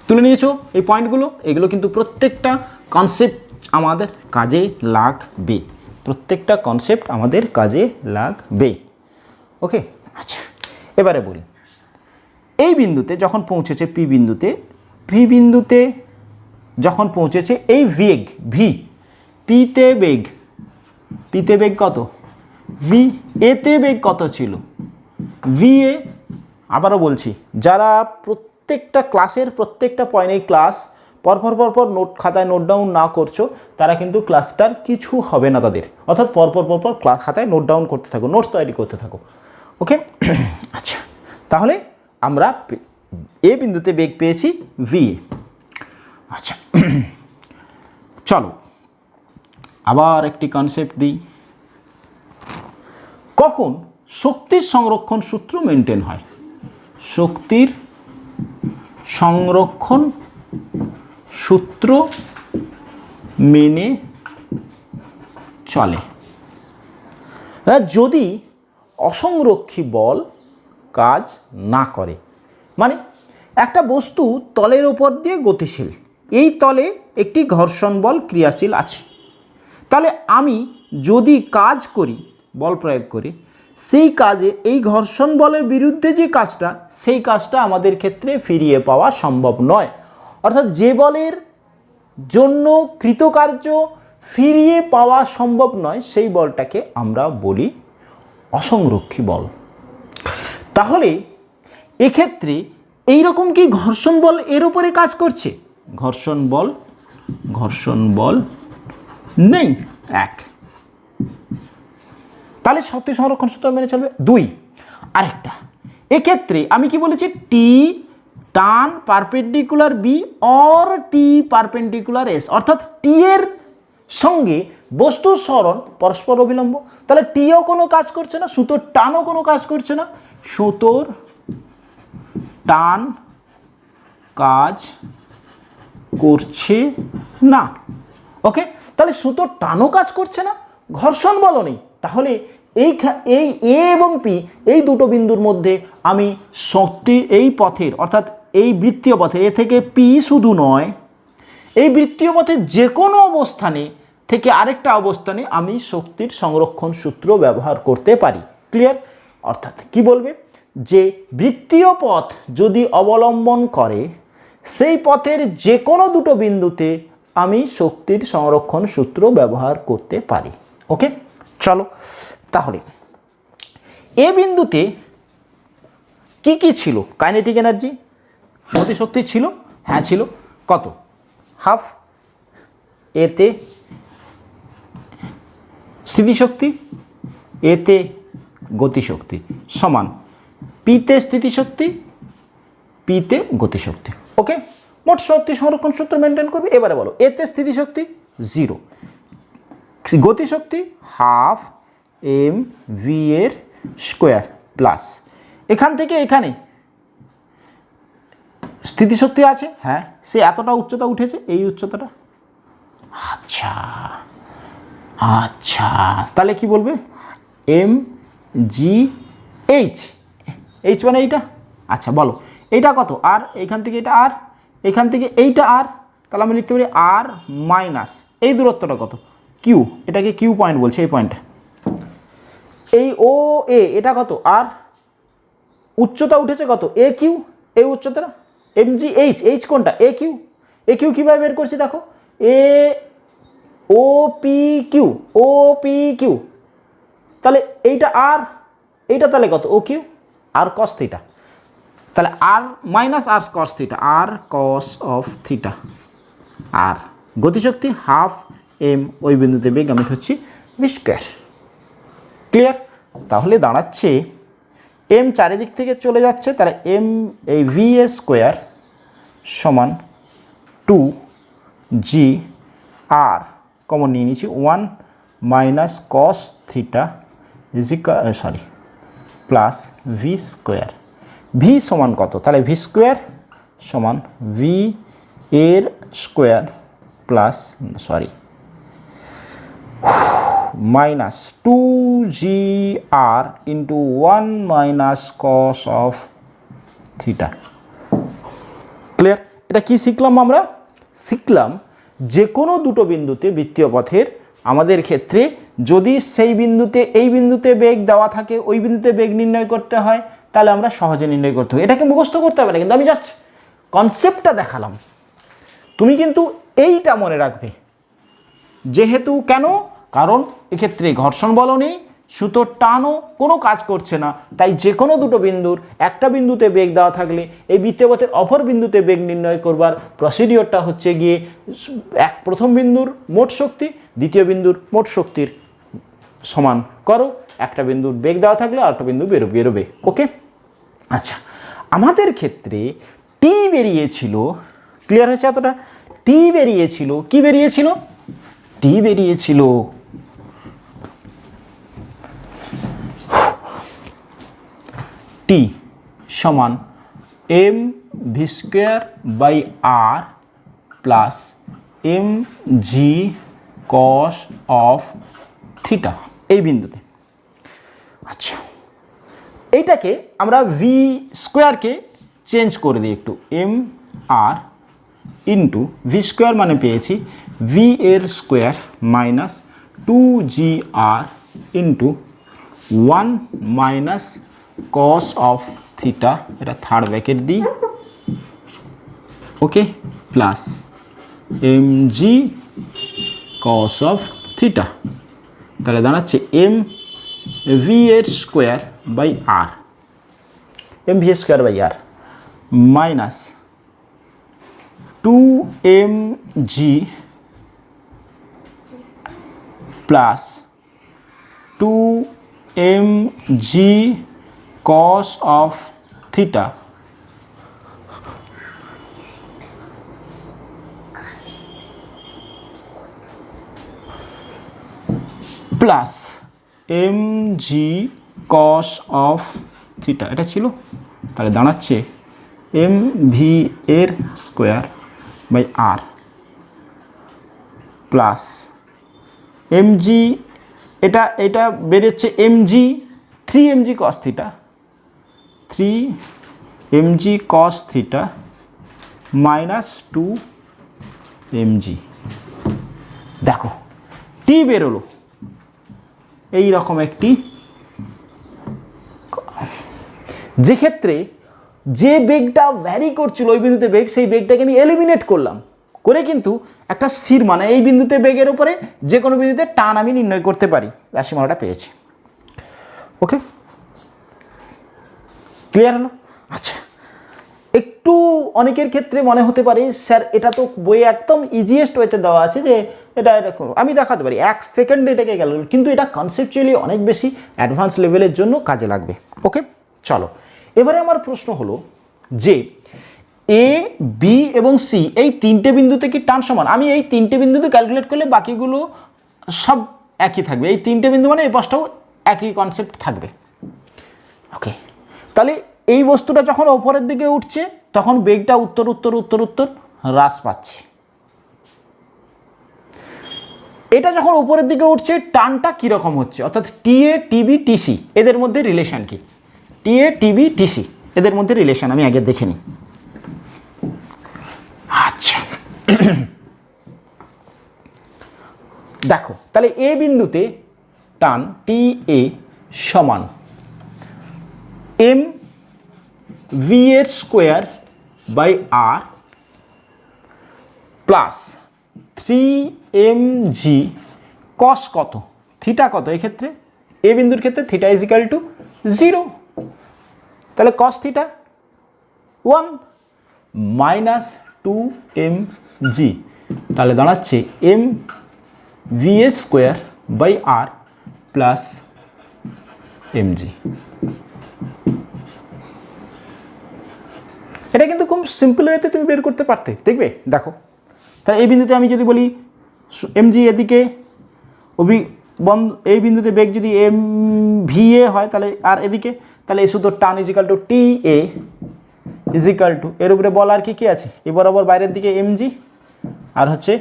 তুলে নিয়েছো এই পয়েন্টগুলো? এগুলো কিন্তু প্রত্যেকটা কনসেপ্ট আমাদের কাজে লাগবে, প্রত্যেকটা কনসেপ্ট আমাদের কাজে লাগবে। ওকে, আচ্ছা, এবারে বলি, এই বিন্দুতে যখন পৌঁছেছে পি বিন্দুতে যখন পৌঁছেছে এই বেগ ভি, পিতে বেগ কত? ভি। এতে বেগ কত ছিল? V A. আবারও বলছি, যারা প্রত্যেকটা ক্লাসের প্রত্যেকটা পয়েন্ট, এই ক্লাস পরপর নোট খাতায় নোট ডাউন না করছো, তারা কিন্তু ক্লাসটার কিছু হবে না তাদের, অর্থাৎ পরপর ক্লাস খাতায় নোট ডাউন করতে থাকো, নোটস তৈরি করতে থাকো। ওকে, আচ্ছা, তাহলে আমরা এ বিন্দুতে বেগ পেয়েছি ভি। আচ্ছা, চলো আবার একটি কনসেপ্ট দিই। কখন শক্তির সংরক্ষণ সূত্র মেনটেন হয়? শক্তির সংরক্ষণ সূত্র মেনে চলে যদি অসংরক্ষী বল কাজ না করে। মানে একটা বস্তু তলের ওপর দিয়ে গতিশীল, এই তলে একটি ঘর্ষণ বল ক্রিয়াশীল আছে। তাহলে আমি যদি কাজ করি বল প্রয়োগ করি, সেই কাজে এই ঘর্ষণ বলের বিরুদ্ধে যে কাজটা, সেই কাজটা আমাদের ক্ষেত্রে ফিরিয়ে পাওয়া সম্ভব নয়। অর্থাৎ যে বলের জন্য কৃতকার্য ফিরিয়ে পাওয়া সম্ভব নয়, সেই বলটাকে আমরা বলি অসংরক্ষী বল। তাহলে এক্ষেত্রে এইরকম কি ঘর্ষণ বল এর উপরে কাজ করছে? ঘর্ষণ বল নেই, এক। তাহলে শক্তি সংরক্ষণ সূত্র মেনে চলবে। দুই, আরেকটা, এক্ষেত্রে আমি কি বলেছি, টি টান perpendicular B or T perpendicular S, অর্থাৎ টি এর সঙ্গে বস্তুর সরণ পরস্পর অবিলম্ব। তাহলে টিও কোনো কাজ করছে না, সুতোর টানও কোনো কাজ করছে না, সুতোর টান কাজ করছে না। ওকে, তাহলে সুতোর টানও কাজ করছে না, ঘর্ষণ বলও নেই। তাহলে এই এ এবং পি, এই দুটো বিন্দুর মধ্যে আমি শক্তি এই পথের, অর্থাৎ এই বৃত্তীয় পথের এ থেকে পি শুধু নয়, এই বৃত্তীয় পথের যে কোনো অবস্থানে থেকে আরেকটা অবস্থানে আমি শক্তির সংরক্ষণ সূত্র ব্যবহার করতে পারি। ক্লিয়ার? অর্থাৎ কি বলবে, যে বৃত্তীয় পথ যদি অবলম্বন করে, সেই পথের যে কোনো দুটো বিন্দুতে আমি শক্তির সংরক্ষণ সূত্র ব্যবহার করতে পারি। ওকে, চলো তাহলে এ বিন্দুতে কি কি ছিল? কাইনেটিক এনার্জি, গতিশক্তি ছিল, হ্যাঁ ছিল। কত? হাফ। এতে স্থিতিশক্তি, এতে গতিশক্তি সমান পিতে স্থিতিশক্তি, পিতে গতিশক্তি। ওকে, মোট শক্তি সংরক্ষণ সূত্র মেনটেন করবে। এবারে বলো, এতে স্থিতিশক্তি 0, গতিশক্তি হাফ এম ভি এর স্কোয়ার প্লাস, এখান থেকে এখানে স্থিতিশক্তি আছে, হ্যাঁ, সে এতটা উচ্চতা উঠেছে, এই উচ্চতাটা। আচ্ছা আচ্ছা, তাহলে কি বলবে, এম জি এইচ, এইচ মানে এইটা। আচ্ছা বলো, এইটা কত? আর এইখান থেকে এটা আর, এখান থেকে এইটা আর, তাহলে আমি লিখতে পারি আর মাইনাস এই দূরত্বটা কত? কিউ, এটাকে কিউ পয়েন্ট বলছে, এই পয়েন্টটা। এই ও এ, এটা কত? আর উচ্চতা উঠেছে কত? এ কিউ, এই উচ্চতাটা এম জি এইচ, এইচ কোনটা? A Q. এ কিউ কীভাবে বের করছি দেখো, A O P Q, O P Q, তাহলে এইটা আর, এইটা তাহলে কত? O Q R cos theta, তাহলে R minus R cos theta, R cos of theta. আর গতিশক্তি হাফ এম, ওই বিন্দুতে বেগ আমি ধরছি ভি স্কোয়ার। ক্লিয়ার? তাহলে দাঁড়াচ্ছে এম চারিদিক থেকে চলে যাচ্ছে, তাহলে এম এই ভি এ স্কোয়ার সমান 2 জি আর কমন নিয়ে নিচ্ছি, 1 minus cos theta plus V square. V সমান কত? তাহলে ভি স্কোয়ার সমান ভি এর square plus minus 2 GR into 1 minus cos of theta. Clear? এটা কি শিখলাম আমরা? শিখলাম যে কোনো দুটো বিন্দুতে বৃত্তীয় পথের আমাদের ক্ষেত্রে যদি সেই বিন্দুতে এই বিন্দুতে বেগ দেওয়া থাকে, ওই বিন্দুতে বেগ নির্ণয় করতে হয়, তাহলে আমরা সহজে নির্ণয় করতে হবে। এটাকে মুখস্থ করতে হবে না, কিন্তু আমি জাস্ট কনসেপ্টটা দেখালাম। তুমি কিন্তু এইটা মনে রাখবে, যেহেতু কেন, কারণ এক্ষেত্রে ঘর্ষণ বলও নেই, সুতোর টানও কোনো কাজ করছে না, তাই যে কোনো দুটো বিন্দুর একটা বিন্দুতে বেগ দেওয়া থাকলে এই বৃত্তীয় পথের অপর বিন্দুতে বেগ নির্ণয় করবার প্রসিডিওরটা হচ্ছে গিয়ে প্রথম বিন্দুর মোট শক্তি দ্বিতীয় বিন্দুর মোট শক্তির সমান করো। একটা বিন্দুর বেগ দেওয়া থাকলে আরেকটা বিন্দু বেরোবে। ওকে, আচ্ছা, আমাদের ক্ষেত্রে টি বেরিয়েছিল, ক্লিয়ার হয়েছে এতটা? টি বেরিয়েছিল, কি বেরিয়েছিল? টি বেরিয়েছিল টি সমান m V square by R plus M G cos of theta, এই বিন্দুতে। আচ্ছা, এইটাকে আমরা ভি স্কোয়ারকে চেঞ্জ করে দিই একটু, M R into V square মানে পেয়েছি ভি এর square minus 2GR into 1 minus cos of theta, এটা থার্ড ব্র্যাকেট দিই, okay, plus mg cos of theta, তাহলে দাঁড়াচ্ছে এম ভি এর square by R, M V square by R minus 2mg plus 2mg cos of theta plus mg cos of theta, এটা ছিল, তাহলে দাঁড়াচ্ছে M V এর square by R plus MG, এটা বেরোচ্ছে MG 3mg cos theta, 3mg cos theta minus 2mg, দেখো টি বেরোলো এই রকম একটি, যে ক্ষেত্রে যে বেগটা ভ্যারি করছিল ওই বিন্দুতে বেগ, সেই বেগটাকে আমি এলিমিনেট করলাম, করে কিন্তু একটা স্থির মানে এই বিন্দুতে বেগের উপরে যে কোনো বিন্দুতে টান আমি নির্ণয় করতে পারি, রাশিমালাটা পেয়েছি। ওকে, ক্লিয়ার হলো? আচ্ছা, একটু অনেকের ক্ষেত্রে মনে হতে পারে স্যার এটা তো বইয়ে একদম ইজিয়েস্ট ওয়েতে দেওয়া আছে যে এটা এরকম, আমি দেখাতে পারি 1 সেকেন্ডে এটাকে গেল, কিন্তু এটা কনসেপচুয়ালি অনেক বেশি অ্যাডভান্স লেভেলের জন্য কাজে লাগবে। ওকে, চলো এবারে আমার প্রশ্ন হলো যে এ বি এবং সি এই তিনটে বিন্দুতে কি টান সমান? আমি এই তিনটে বিন্দুতে ক্যালকুলেট করলে বাকিগুলো সব একই থাকবে, এই তিনটে বিন্দু মানে এই পাশটাও একই কনসেপ্ট থাকবে। ওকে, তাহলে এই বস্তুটা যখন ওপরের দিকে উঠছে তখন বেগটা উত্তর উত্তর উত্তর উত্তর হ্রাস পাচ্ছে, এটা যখন উপরের দিকে উঠছে টানটা কীরকম হচ্ছে, অর্থাৎ টিএ টিবি টিসি এদের মধ্যে রিলেশন কি, টিএ টিবি টিসি এদের মধ্যে রিলেশন আমি আগে দেখে নিই। আচ্ছা দেখো, তাহলে এ বিন্দুতে টান টি এ সমান এম ভি এর square by R plus 3mg cos কত থিটা কত, এক্ষেত্রে এ বিন্দুর ক্ষেত্রে থিটা ইজ ইকাল টু 0, তাহলে কস থিটা 1 মাইনাস 2mg, তাহলে দাঁড়াচ্ছে M V A square by R plus MG. এটা কিন্তু খুব সিম্পল ওয়েতে তুমি বের করতে পারতে, দেখবে দেখো, তাহলে এই বিন্দুতে আমি যদি বলি এমজি এদিকে এই বিন্দুতে বেগ যদি এম ভি এ হয় তাহলে আর এদিকে, তাহলে এই শুধু টান ইজিক্যাল টু টি এ ইজিক্যাল টু এর উপরে বল আর কি আছে, এ বরাবর বাইরের দিকে এমজি আর হচ্ছে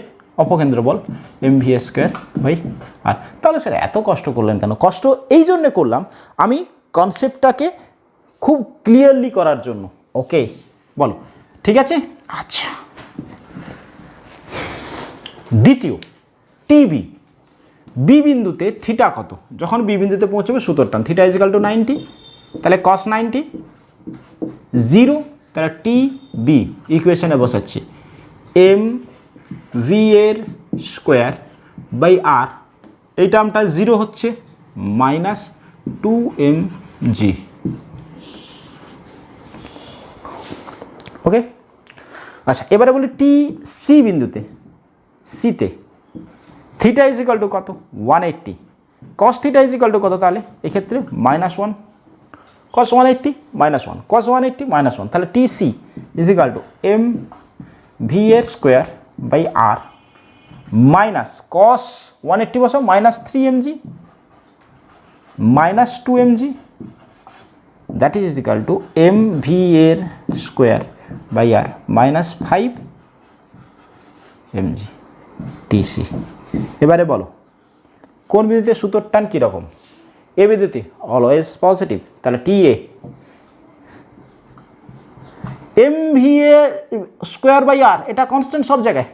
অপকেন্দ্র বল M V square by R. তাহলে স্যার এত কষ্ট করলেন কেন? কষ্ট এই জন্যে করলাম আমি কনসেপ্টটাকে খুব ক্লিয়ারলি করার জন্য। ওকে বলো, ঠিক আছে? আচ্ছা, দ্বিতীয় টিবি বি বিন্দুতে থিটা কত, যখন বি বিন্দুতে পৌঁছবে সূত্র টান থিটা ইজিক্যাল টু 90, তাহলে কস 90 0, তাহলে টি বি ইকুয়েশনে বসাচ্ছি এম ভি এর স্কোয়ার বাই আর, এই টার্মটা 0 হচ্ছে মাইনাস 2mg। ওকে, আচ্ছা এবারে বলি টি সি বিন্দুতে, সিতে থিটা ইজ ইকাল টু কত 180, cos theta is equal two কত, তাহলে এক্ষেত্রে -1, কস 180 -1, কস 180 -1, তাহলে T C is equal to M V এর square by R minus cos 180 বসাও minus 3mg minus 2mg, that is equal to M V এর square by R minus 5mg TC. এবারে বলো কোন বিন্দুতে সূত্র টান কীরকম, এ বিন্দুতে অলওয়েজ পজিটিভ, তাহলে T A M V A square by R, এটা কনস্ট্যান্ট সব জায়গায়,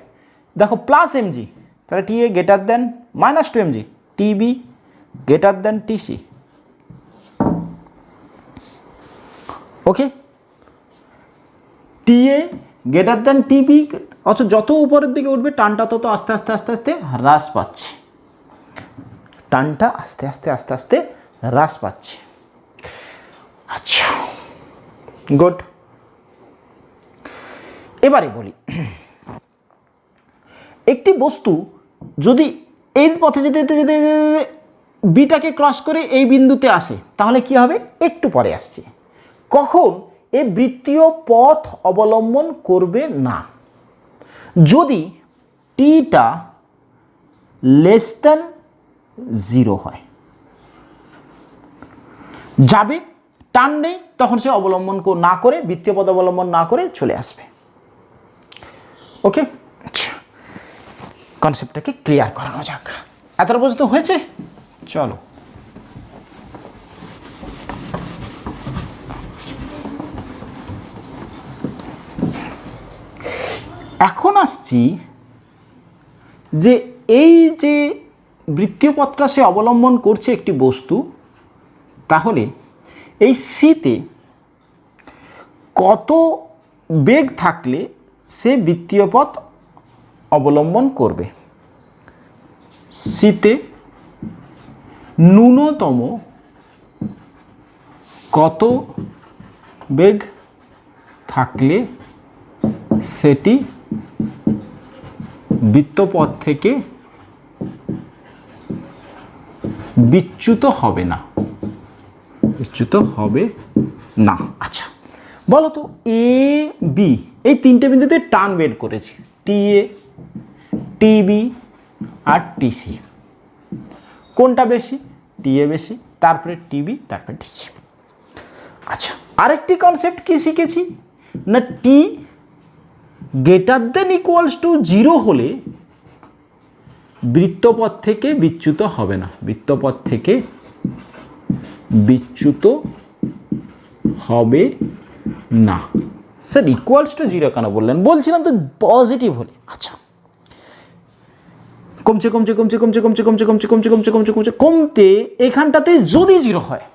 দেখো প্লাস এম জি, তাহলে T A greater than minus two M G, T B greater than T C. Okay, T A greater than T B, অথচ যত উপরের দিকে উঠবে টানটা তত আস্তে আস্তে আস্তে আস্তে হ্রাস পাচ্ছে, টানটা আস্তে আস্তে আস্তে আস্তে হ্রাস পাচ্ছে। আচ্ছা, গুড। এবারে বলি, একটি বস্তু যদি এই পথে যেতে যেতে যেতে বিটাকে ক্রস করে এই বিন্দুতে আসে, তাহলে কি হবে একটু পরে আসছে। কখন এ বৃত্তীয় পথ অবলম্বন করবে না? যদি টিটা লেস দেন 0 হয়, যাবে, টান নেই, তখন সে অবলম্বন না করে, বৃত্তীয় পথ অবলম্বন না করে চলে আসবে। ওকে, আচ্ছা, কনসেপ্টটাকে ক্লিয়ার করানো যাক। এতটা পর্যন্ত হয়েছে? চলো, এখন আসছি যে এই যে বৃত্তীয় পথটা সে অবলম্বন করছে একটি বস্তু, তাহলে এই সিতে কত বেগ থাকলে সে বৃত্তীয় পথ অবলম্বন করবে? সিতে ন্যূনতম কত বেগ থাকলে সেটি বৃত্তপথ থেকে বিচ্যুত হবে না, বিচ্যুত হবে না। আচ্ছা, বলো তো, এ বি এই তিনটে বিন্দুতে টান বের করেছি, টি এ, টি বি আর টি সি। কোনটা বেশি? টি এ বেশি, তারপরে টি বি, তারপরে টি সি। আচ্ছা, আরেকটি কনসেপ্ট কি শিখেছি না, টি গ্রেটার দেন ইকুয়ালস টু 0 হলে বৃত্তপথ থেকে বিচ্যুত হবে না, বৃত্তপথ থেকে বিচ্যুত হবে না। স্যার ইকুয়ালস টু 0 কেন বললেন? বলছিলাম তো পজিটিভ হলে। আচ্ছা, কমছে কমছে কমছে কমছে কমছে কমছে কমছে কমছে কমছে কমছে কমছে কমতে এখানটাতে যদি 0 হয়,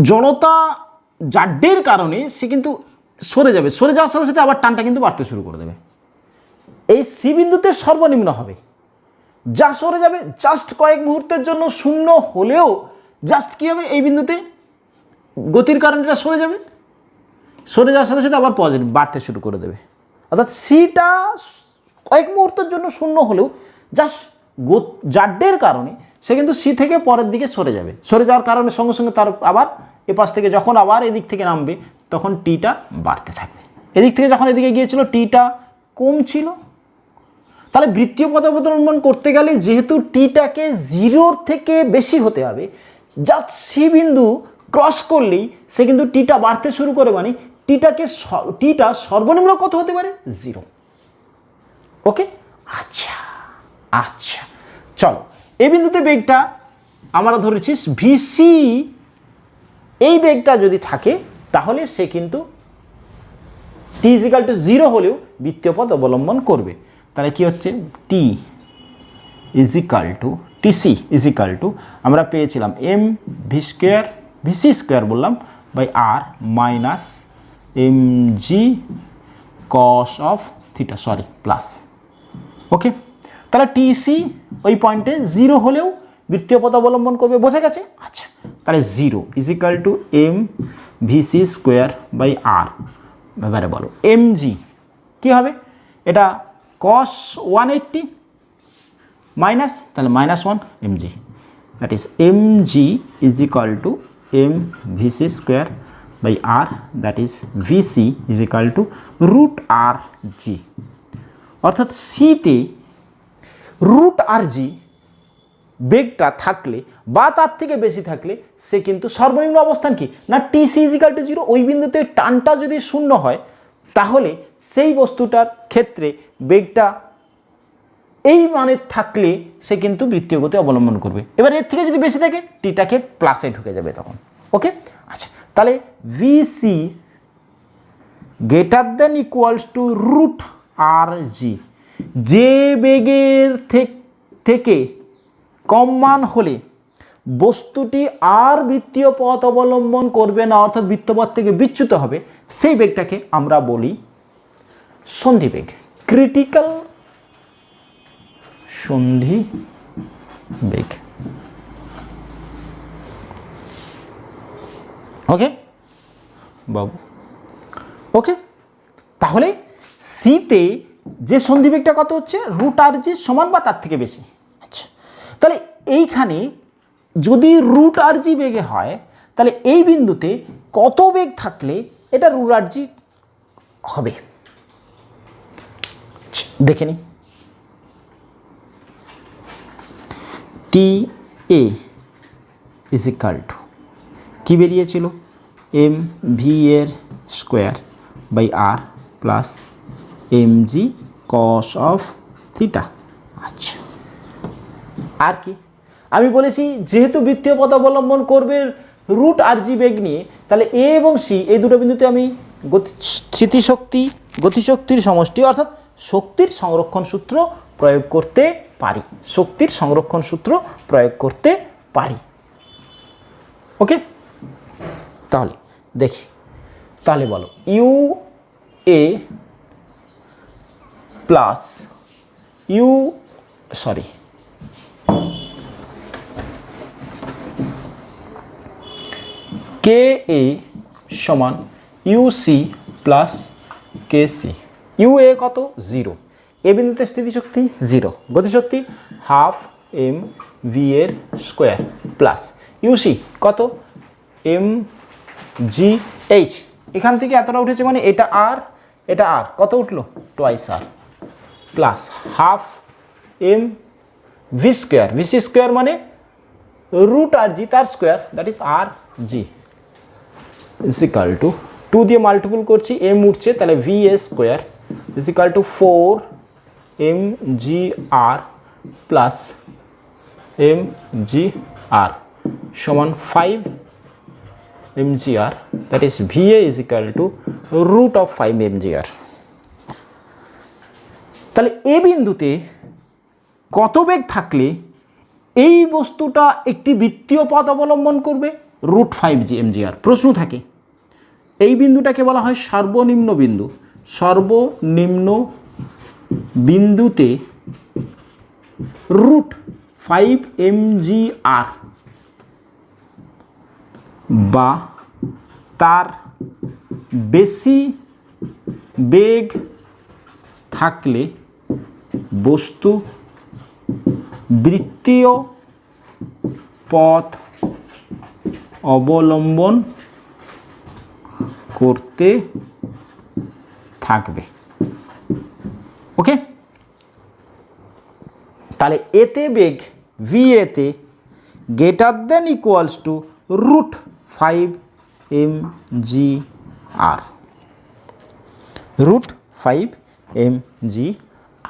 জড়তা জাড্ডের কারণে সে কিন্তু সরে যাবে, সরে যাওয়ার সাথে সাথে আবার টানটা কিন্তু বাড়তে শুরু করে দেবে। এই সি বিন্দুতে সর্বনিম্ন হবে, যা সরে যাবে জাস্ট কয়েক মুহূর্তের জন্য শূন্য হলেও জাস্ট কী হবে, এই বিন্দুতে গতির কারণে এটা সরে যাবে, সরে যাওয়ার সাথে সাথে আবার পজিটিভ বাড়তে শুরু করে দেবে। অর্থাৎ সিটা কয়েক মুহূর্তের জন্য শূন্য হলেও জাস্ট জাড্ডের কারণে সে কিন্তু সি থেকে পরের দিকে সরে যাবে, সরে যাওয়ার কারণে সঙ্গে সঙ্গে তার আবার এপাশ থেকে যখন আবার এদিক থেকে নামবে তখন টিটা বাড়তে থাকবে। এদিক থেকে যখন এদিকে গিয়েছিল টিটা কম ছিল, তাহলে বৃত্তীয় পথ অবলম্বন করতে গেলে যেহেতু টিটাকে 0 থেকে বেশি হতে হবে, জাস্ট সি বিন্দু ক্রস করলেই সে কিন্তু টিটা বাড়তে শুরু করে, মানে টিটা সর্বনিম্ন কত হতে পারে? 0। ওকে, আচ্ছা আচ্ছা, চলো, এই বিন্দুতে বেগটা আমরা ধরেছি ভিসি, এই বেগটা যদি থাকে তাহলে সে কিন্তু টি ইজিক্যাল টু 0 হলেও বৃত্তীয় পথ অবলম্বন করবে। তাহলে কি হচ্ছে, T equal to TC equal to আমরা পেয়েছিলাম M V square, VC square বললাম, by R minus M G cos of theta, sorry plus. Okay, তাহলে টিসি ওই পয়েন্টে 0 হলেও বৃত্তীয় পথ অবলম্বন করবে, বোঝা গেছে? আচ্ছা, তাহলে 0 equal to M VC square by R, এবারে বলো এম জি কী হবে? এটা কস 180 মাইনাস, তাহলে -1 M G, that is M G is equal to M VC square by R, that is VC is equal to root R G. অর্থাৎ সিতে root R জি বেগটা থাকলে বা তার থেকে বেশি থাকলে সে কিন্তু সর্বনিম্ন অবস্থান কি না, টিসি ইজিক্যাল টু 0, ওই বিন্দুতে টানটা যদি শূন্য হয় তাহলে সেই বস্তুটার ক্ষেত্রে বেগটা এই মানের থাকলে সে কিন্তু বৃত্তীয় গতি অবলম্বন করবে। এবার এর থেকে যদি বেশি থাকে টিটাকে প্লাসে ঢুকে যাবে তখন। ওকে, আচ্ছা, তাহলে VC greater than equals to root R G, যে বেগের থেকে কম মান হলে বস্তুটি আর বৃত্তীয় পথ অবলম্বন করবে না, অর্থাৎ বৃত্তপথ থেকে বিচ্যুত হবে, সেই বেগটাকে আমরা বলি সন্ধিবেগ, ক্রিটিক্যাল সন্ধিবেগ। ওকে বাবু, ওকে, তাহলে সিতে যে সন্ধিবেগটা কত হচ্ছে, রুট আর জি সমান বা তার থেকে বেশি। আচ্ছা, তাহলে এইখানে যদি রুট আর জি বেগে হয় তাহলে এই বিন্দুতে কত বেগ থাকলে এটা রুট আর জি হবে দেখে নি। T A is equal to কী বেরিয়েছিল, এম ভি এর square by R plus M G cos of theta. আচ্ছা, আর কি আমি বলেছি, যেহেতু বৃত্তীয় পথ অবলম্বন করবে রুট আর জি বেগ নিয়ে, তাহলে এ এবং সি এই দুটো বিন্দুতে আমি গতিশক্তির সমষ্টি অর্থাৎ শক্তির সংরক্ষণ সূত্র প্রয়োগ করতে পারি, শক্তির সংরক্ষণ সূত্র প্রয়োগ করতে পারি। ওকে, তাহলে দেখি, তাহলে বলো you A plus K A সমান U C plus K C. U A কত, 0, এ বিন্দুতে স্থিতিশক্তি 0, গতিশক্তি হাফ এম ভি এর স্কোয়ার প্লাস ইউসি কত, এম জি এইচ, এখান থেকে এতটা উঠেছে মানে এটা আর কত উঠলো, twice R plus half M V square, VC square মানে রুট আর জি তার square, that is R G is equal to 2 দিয়ে মাল্টিপল করছি, এম উঠছে তাহলে V A square is equal to 4 M G R plus M G R সমান 5 M G R, that is V A is equal to root of 5 M G R. তাহলে A বিন্দুতে কত বেগ থাকলে এই বস্তুটা একটি বৃত্তীয় পথ অবলম্বন করবে, রুট 5 জি এম জি আর। প্রশ্ন থাকে, এই বিন্দুটাকে বলা হয় সর্বনিম্ন বিন্দু, সর্বনিম্ন বিন্দুতে রুট 5 এম জি আর বা তার বেশি বেগ থাকলে বস্তু বৃত্তীয় পথ অবলম্বন করতে থাকবে। ওকে, তাহলে এতে বেগ ভি এতে greater than equals to root 5 M G R, root 5 M G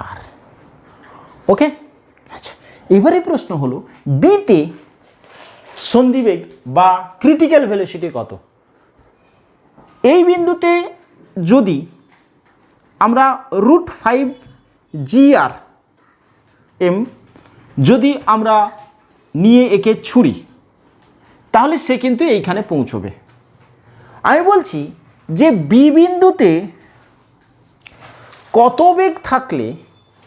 R. Okay, আচ্ছা, এবারে প্রশ্ন হলো বিতে সন্ধিবেগ বা ক্রিটিক্যাল ভেলোসিটি কত। এই বিন্দুতে যদি আমরা রুট 5 জি আর এম যদি আমরা নিয়ে একে ছুড়ি তাহলে সে কিন্তু এইখানে পৌঁছবে। আমি বলছি যে বি বিন্দুতে কত বেগ থাকলে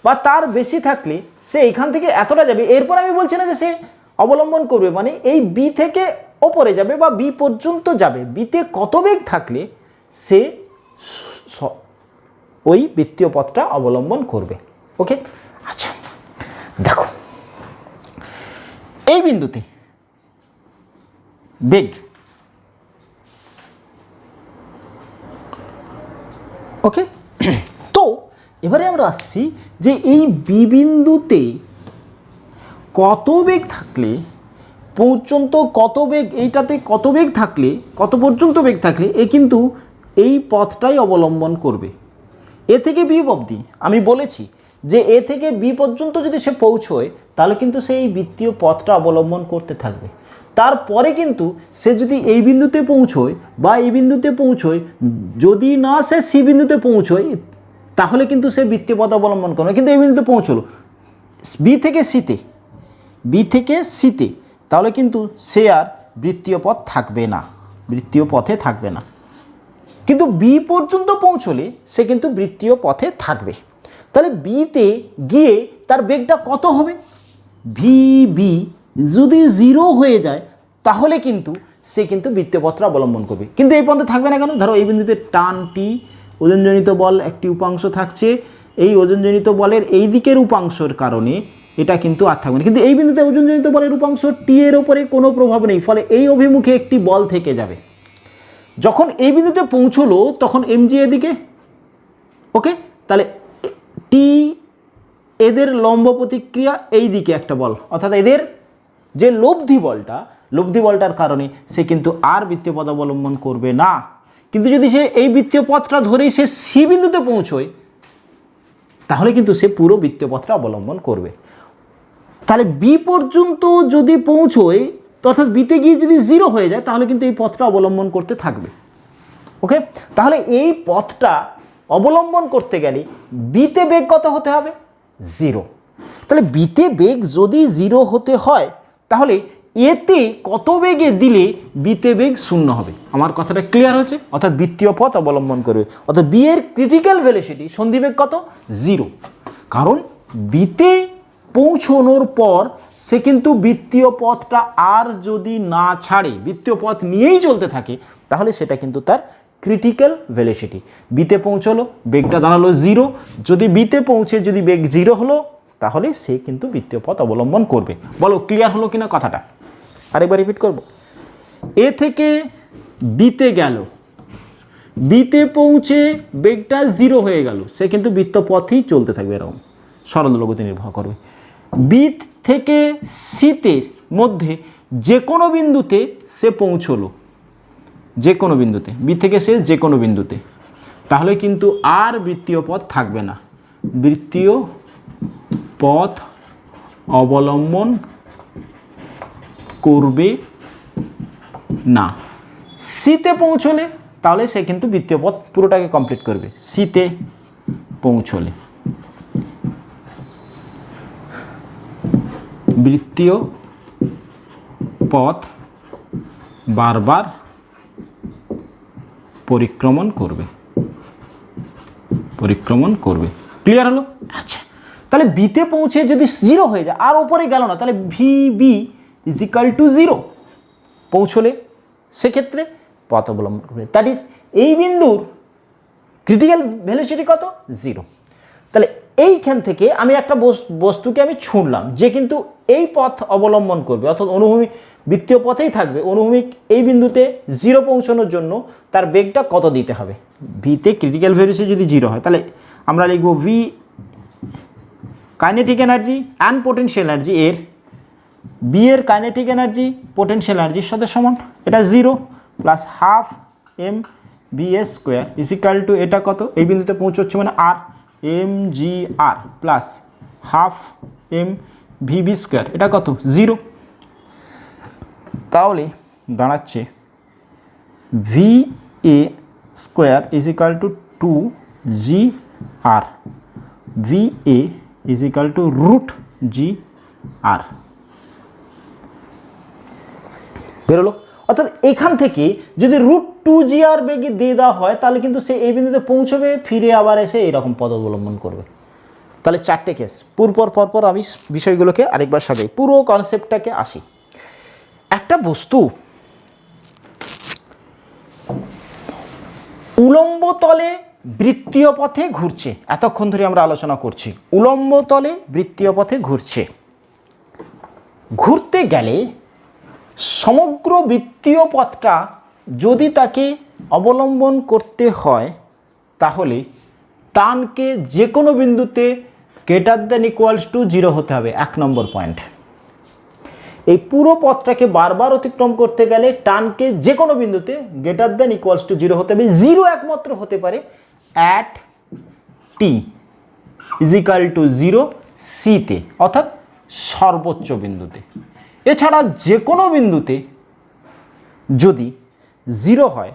বা তার বেশি থাকলে সে এখান থেকে এতটা যাবে, এরপর আমি বলছি না যে সে অবলম্বন করবে, মানে এই বি থেকে ওপরে যাবে বা বি পর্যন্ত যাবে, বিতে কত বেগ থাকলে সে ওই বৃত্তীয় পথটা অবলম্বন করবে। ওকে, আচ্ছা দেখো এই বিন্দুতে বেগ, ওকে, তো এবারে আমরা আসছি যে এই বি বিন্দুতে কত বেগ থাকলে পর্যন্ত, কত বেগ এইটাতে কত বেগ থাকলে, কত পর্যন্ত বেগ থাকলে এ কিন্তু এই পথটাই অবলম্বন করবে। এ থেকে বি অবধি আমি বলেছি যে এ থেকে বি পর্যন্ত যদি সে পৌঁছয় তাহলে কিন্তু সে এই বৃত্তীয় পথটা অবলম্বন করতে থাকবে। তারপরে কিন্তু সে যদি এই বিন্দুতে পৌঁছয় বা এই বিন্দুতে পৌঁছয়, যদি না সে সি বিন্দুতে পৌঁছয় তাহলে কিন্তু সে বৃত্তীয় পথ অবলম্বন করবে। কিন্তু এই বিন্দুতে পৌঁছলো বি থেকে সিতে, তাহলে কিন্তু সে আর বৃত্তীয় পথ থাকবে না, বৃত্তীয় পথে থাকবে না। কিন্তু বি পর্যন্ত পৌঁছলে সে কিন্তু বৃত্তীয় পথে থাকবে। তাহলে বিতে গিয়ে তার বেগটা কত হবে? ভিবি যদি 0 হয়ে যায় তাহলে কিন্তু সে কিন্তু বৃত্তীয় পথটা অবলম্বন করবে। কিন্তু এই পথে থাকবে না কেন? ধরো এই বিন্দুতে টান টি, ওজনজনিত বল একটি উপাংশ থাকছে, এই ওজনজনিত বলের এই দিকের উপাংশের কারণে এটা কিন্তু আর থাকবে না। কিন্তু এই বিন্দুতে ওজনজনিত বলের উপাংশ টি এর ওপরে কোনো প্রভাব নেই, ফলে এই অভিমুখে একটি বল থেকে যাবে। যখন এই বিন্দুতে পৌঁছলো তখন এমজি এদিকে, ওকে, তাহলে টি এদের লম্ব প্রতিক্রিয়া এই দিকে একটা বল, অর্থাৎ এদের যে লব্ধি বলটার কারণে সে কিন্তু আর বৃত্তীয় পথ অবলম্বন করবে না। কিন্তু যদি সে এই বৃত্তীয় পথটা ধরেই সে সি বিন্দুতে পৌঁছয় তাহলে কিন্তু সে পুরো বৃত্তীয় পথটা অবলম্বন করবে। তাহলে বি পর্যন্ত যদি পৌঁছয়, অর্থাৎ বিতে গিয়ে যদি 0 হয়ে যায় তাহলে কিন্তু এই পথটা অবলম্বন করতে থাকবে। ওকে, তাহলে এই পথটা অবলম্বন করতে গেলে বিতে বেগ কত হতে হবে? 0। তাহলে বিতে বেগ যদি 0 হতে হয় তাহলে এতে কত বেগে দিলে বিতে বেগ 0 হবে? আমার কথাটা ক্লিয়ার হচ্ছে? অর্থাৎ বৃত্তীয় পথ অবলম্বন করবে। অর্থাৎ বি এর ক্রিটিক্যাল ভেলোসিটি সন্ধিবেগ কত? 0। কারণ বিতে পৌঁছানোর পর সে কিন্তু বৃত্তীয় পথটা আর যদি না ছাড়ে, বৃত্তীয় পথ নিয়েই চলতে থাকে, তাহলে সেটা কিন্তু তার ক্রিটিক্যাল ভেলোসিটি। বিতে পৌঁছলো, বেগটা দাঁড়ালো 0। যদি বিতে পৌঁছে যদি বেগ 0 হলো তাহলে সে কিন্তু বৃত্তীয় পথ অবলম্বন করবে। বলো ক্লিয়ার হলো কিনা কথাটা? আরেকবার রিপিট করব। এ থেকে বিতে গেল, বিতে পৌঁছে বেগটা 0 হয়ে গেল, সে কিন্তু বৃত্ত পথেই চলতে থাকবে, এরকম সরল গতি নির্ভর করবে। বি থেকে সিতে মধ্যে যে কোনো বিন্দুতে সে পৌঁছলো, যে কোনো বিন্দুতে, বি থেকে সে যে কোনো বিন্দুতে, তাহলে কিন্তু আর বৃত্তীয় পথ থাকবে না, বৃত্তীয় পথ অবলম্বন করবে না। সিতে পৌঁছলে তাহলে সে কিন্তু বৃত্তীয় পথ পুরোটাকে কমপ্লিট করবে। সিতে পৌঁছলে বৃত্তীয় পথ বারবার পরিক্রমণ করবে। ক্লিয়ার হলো? আচ্ছা, তাহলে বিতে পৌঁছে যদি 0 হয়ে যায়, আর ওপরে গেল না, তাহলে ভিবি = 0 পৌঁছলে সেক্ষেত্রে পথ অবলম্বন করবে। দ্যাট ইজ এই বিন্দুর ক্রিটিক্যাল ভেলোসিটি কত? 0। তাহলে এইখান থেকে আমি একটা বস্তুকে আমি ছুঁড়লাম, যে কিন্তু এই পথ অবলম্বন করবে, অর্থাৎ অনুভূমিক বৃত্তীয় পথেই থাকবে। অনুভূমিক এই বিন্দুতে 0 পৌঁছানোর জন্য তার বেগটা কত দিতে হবে? ভিতে ক্রিটিক্যাল ভেলোসিটি যদি 0 হয় তাহলে আমরা লিখব V kinetic energy and potential energy এর, বি এর কাইনেটিক এনার্জি পোটেনশিয়াল এনার্জির সাথে সমান। এটা 0 প্লাস হাফ mv² এটা কত? এই বিন্দুতে পৌঁছচ্ছে মানে আর, mgr প্লাস হাফ mvb², এটা কত? 0। তাহলে দাঁড়াচ্ছে va² 2gr, va √gr বেরোলো। অর্থাৎ এখান থেকে যদি √2gr বেগে দিয়ে দেওয়া হয় তাহলে কিন্তু সে এই বিন্দুতে পৌঁছবে, ফিরে আবার এসে এরকম পথ অবলম্বন করবে। তাহলে 4টে কেস পরপর আমি বিষয়গুলোকে আরেকবার সাজাই, পুরো কনসেপ্টটাকে আসি। একটা বস্তু উলম্ব তলে বৃত্তীয় পথে ঘুরছে, এতক্ষণ ধরে আমরা আলোচনা করছি উলম্ব তলে বৃত্তীয় পথে ঘুরছে। ঘুরতে গেলে সমগ্র বৃত্তীয় পথটা যদি তাকে অবলম্বন করতে হয় তাহলে টানকে যে কোনো বিন্দুতে > 0 হতে হবে, 1 নম্বর পয়েন্ট। এই পুরো পথটাকে বারবার অতিক্রম করতে গেলে টানকে যে কোনো বিন্দুতে > 0 হতে হবে। 0 একমাত্র হতে পারে অ্যাট টি, ইজিক্যাল টু 0 সিতে, অর্থাৎ সর্বোচ্চ বিন্দুতে। এছাড়া যে কোনো বিন্দুতে যদি 0 হয়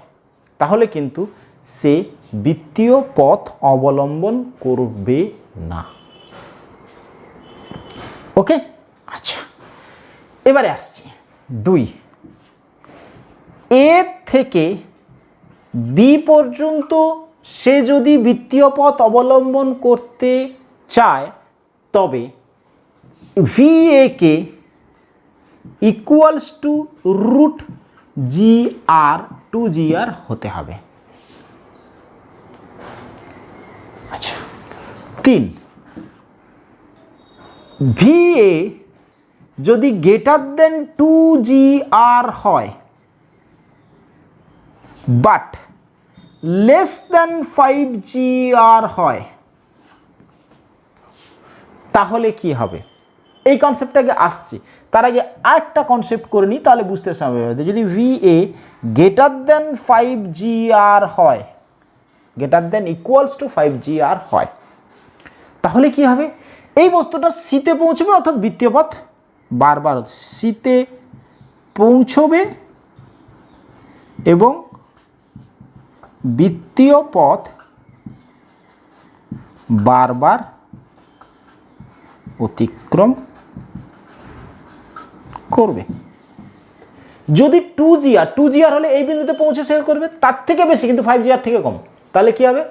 তাহলে কিন্তু সে বৃত্তীয় পথ অবলম্বন করবে না। ওকে, আচ্ছা, এবারে আসছি 2। এ থেকে বি পর্যন্ত সে যদি বৃত্তীয় পথ অবলম্বন করতে চায় তবে ভি এ কে equals to root G R to G R হতে হবে। আচ্ছা, 3, ভি এ যদি গ্রেটার দেন 2GR হয় বাট লেস দেন 5GR হয় তাহলে কি হবে? এই কনসেপ্টটাকে আসছি, তার আগে আরেকটা কনসেপ্ট করে নিই, তাহলে বুঝতে সময় হবে। যদি V A greater then 5GR হয়, greater than equals two 5GR হয়, তাহলে কি হবে? এই বস্তুটা সিতে পৌঁছবে, অর্থাৎ বৃত্তীয় পথ বারবার সিতে পৌঁছবে এবং বৃত্তীয় পথ বারবার অতিক্রম করবে। যদি 2GR হলে এই বিন্দুতে পৌঁছে সে করবে, তার থেকে বেশি কিন্তু 5GR থেকে কম, তাহলে কি হবে?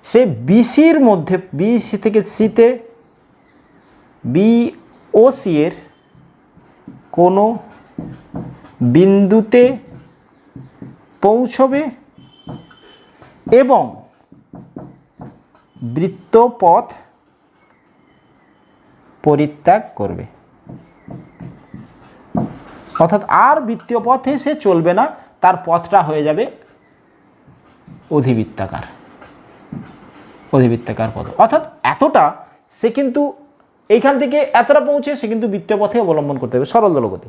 সে বিসির মধ্যে, বিসি থেকে সিতে বিওসি এর কোনো বিন্দুতে পৌঁছবে এবং বৃত্তপথ পরিত্যাগ করবে, অর্থাৎ আর বৃত্তীয় পথে সে চলবে না, তার পথটা হয়ে যাবে অধিবৃত্তাকার পথ। অর্থাৎ এতটা সে কিন্তু এইখান থেকে এতটা পৌঁছে সে কিন্তু বৃত্তীয় পথে অবলম্বন করতে হবে সরল দলগতি।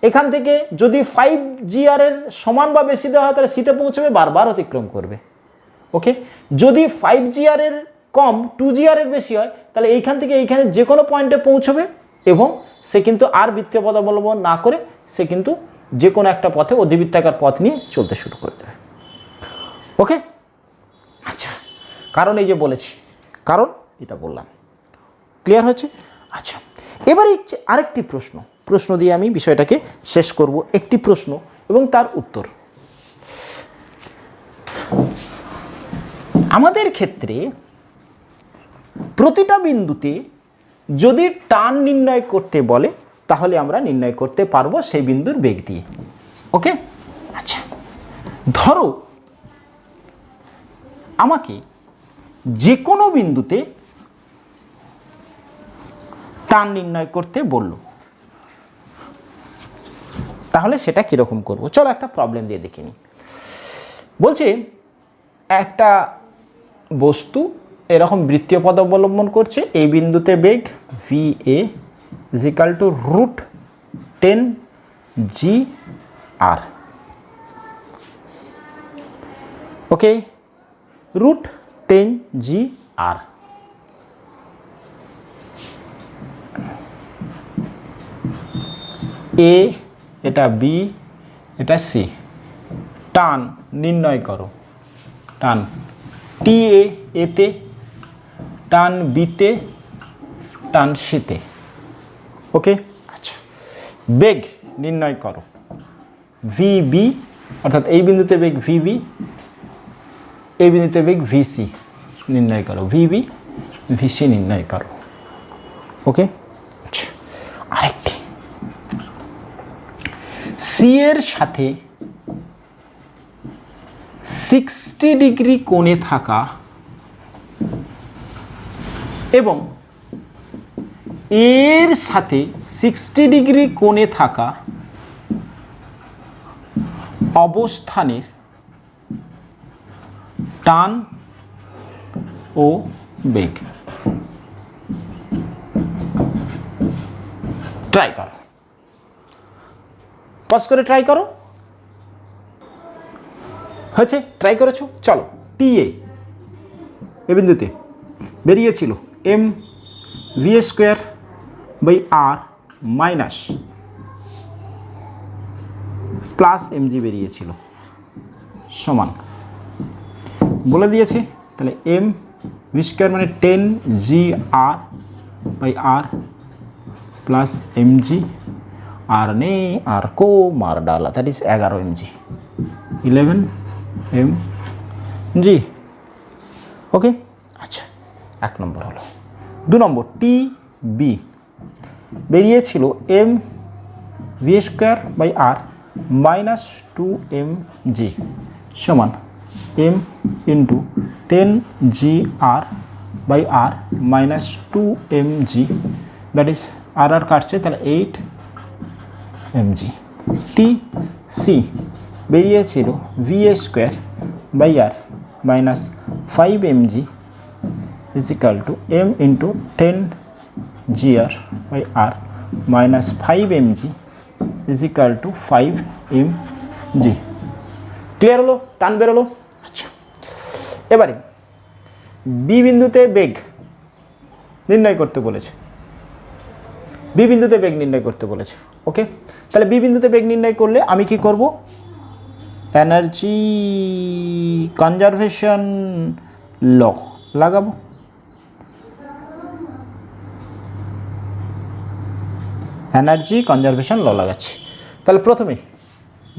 এখান থেকে যদি 5GR এর সমান বা বেশি দেওয়া হয় তাহলে সিতে পৌঁছবে, বারবার অতিক্রম করবে। ওকে, যদি 5GR এর কম 2GR এর বেশি হয় তাহলে এইখান থেকে এইখানে যে কোনো পয়েন্টে পৌঁছবে এবং সে কিন্তু আর বৃত্তীয় পথ অবলম্বন না করে সে কিন্তু যে কোনো একটা পথে অধিবৃত্তাকার পথ নিয়ে চলতে শুরু করে দেবে। ওকে, আচ্ছা, কারণ এই যে বলেছি, কারণ এটা বললাম, ক্লিয়ার হয়েছে? আচ্ছা, এবারে আরেকটি প্রশ্ন দিয়ে আমি বিষয়টাকে শেষ করব। একটি প্রশ্ন এবং তার উত্তর। আমাদের ক্ষেত্রে প্রতিটা বিন্দুতে যদি টান নির্ণয় করতে বলে তাহলে আমরা নির্ণয় করতে পারবো সেই বিন্দুর বেগ দিয়ে। ওকে, আচ্ছা, ধরো আমাকে যে কোনো বিন্দুতে টান নির্ণয় করতে বলল, তাহলে সেটা কিরকম করব? চলো একটা প্রবলেম দিয়ে দেখে নিই। বলছে একটা বস্তু এরকম বৃত্তীয় পথ অবলম্বন করছে, এই বিন্দুতে বেগ V A equal to root 10GR। Okay, root 10GR। A, এটা বি, এটা সি। টান নির্ণয় করো। টান টি এতে, টান বিতে, টান সিতে। ওকে, আচ্ছা, বেগ নির্ণয় করো ভিবি, অর্থাৎ এই বিন্দুতে বেগ ভিবি, এই বিন্দুতে বেগ ভিসি নির্ণয় করো, ভিবি ভিসি নির্ণয় করো। ওকে, আচ্ছা, আরেকটি, সি এর সাথে 60 ডিগ্রি কোণে থাকা এবং এর সাথে 60 ডিগ্রি কোণে থাকা অবস্থানের টান ও বেগ। ট্রাই করো, পজ করে ট্রাই করো। হয়েছে? ট্রাই করেছো? চলো, টি এ বিন্দুতে বেরিয়েছিল M V square by R minus plus M g বেরিয়েছিল সমান বলে দিয়েছে। তাহলে এম ভি স্কোয়ার মানে 10 G R by R plus M G R ने आर को मार डाला that is 11 M G 11 M G okay. अच्छा एक नम्बर हलो। दो नम्बर टी बी बेरिएছিল M V square by R minus 2 M G समान M into 10 ji are by are minus 2 M G that is R R काटছে তাহলে 8 M G. T C বেরিয়েছিল V square by R minus 5 m g is equal to m into 10 ji are by are minus 5 m g is equal to 5 m g. Clear हलो टान बेरोलो। अच्छा এবারে B বিন্দুতে বেগ নির্ণয় করতে বলেছে বি বিন্দুতে বেগ নির্ণয় করতে বলেছে ওকে। তাহলে বি বিন্দুতে বেগ নির্ণয় করলে আমি কি করব এনার্জি কনজারভেশন ল লাগাবো। এনার্জি কনজারভেশন ল লাগাচ্ছি। তাহলে প্রথমে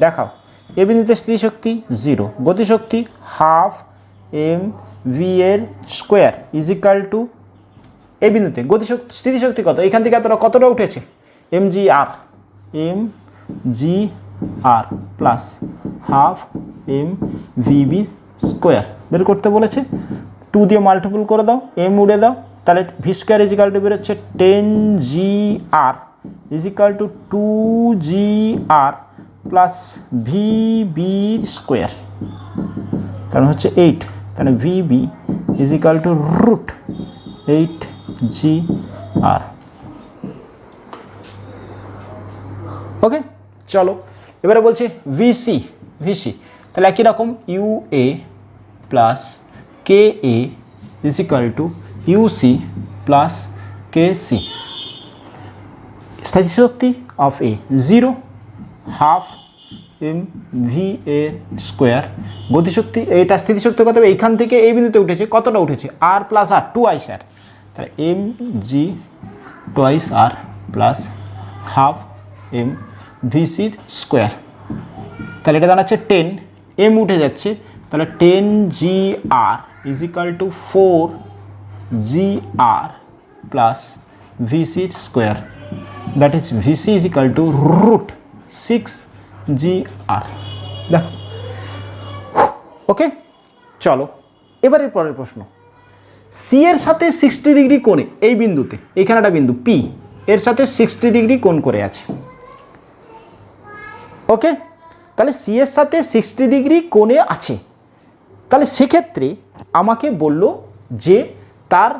দেখাও এ বিন্দুতে স্থিতিশক্তি 0 গতিশক্তি হাফ এম ভি এর স্কোয়ার ইজ ইকাল টু এই বিন্দুতে গতিশক্তি স্থিতিশক্তি কত এখান থেকে কতটা উঠেছে M G R plus half M V B square বের করতে বলেছে। 2 দিয়ে মাল্টিপল করে দাও এম উড়ে দাও তাহলে V square is equal to বেরোচ্ছে 10 G R is equal to 2 G R plus V B square তাহলে হচ্ছে 8 তাহলে V B is equal to root 8 G R okay. चलो এবারে বলছে ভিসি ভিসি তাহলে একই রকম U A plus K A is equal to UC plus K C. স্থিতিশক্তি of A 0 half M V A square গতিশক্তি এটা স্থিতিশক্তি কত হবে এইখান থেকে এই বিন্দুতে উঠেছে কতটা উঠেছে আর প্লাস আর 2 আর তাহলে M G twice R plus half M V C square তাহলে এটা দাঁড়াচ্ছে 10 এম উঠে যাচ্ছে তাহলে 10 G R is equal to 4 G R plus V C square that is V C is equal to root 6 G R. দেখো okay. চলো এবারে পরের প্রশ্ন সি এর সাথে 60 ডিগ্রি কোণে এই বিন্দুতে এইখানে একটা বিন্দু পি এর সাথে 60 ডিগ্রি কোণ করে আছে ওকে। তাহলে সি এর সাথে 60 ডিগ্রি কোণে আছে তাহলে সেক্ষেত্রে আমাকে বলল যে তার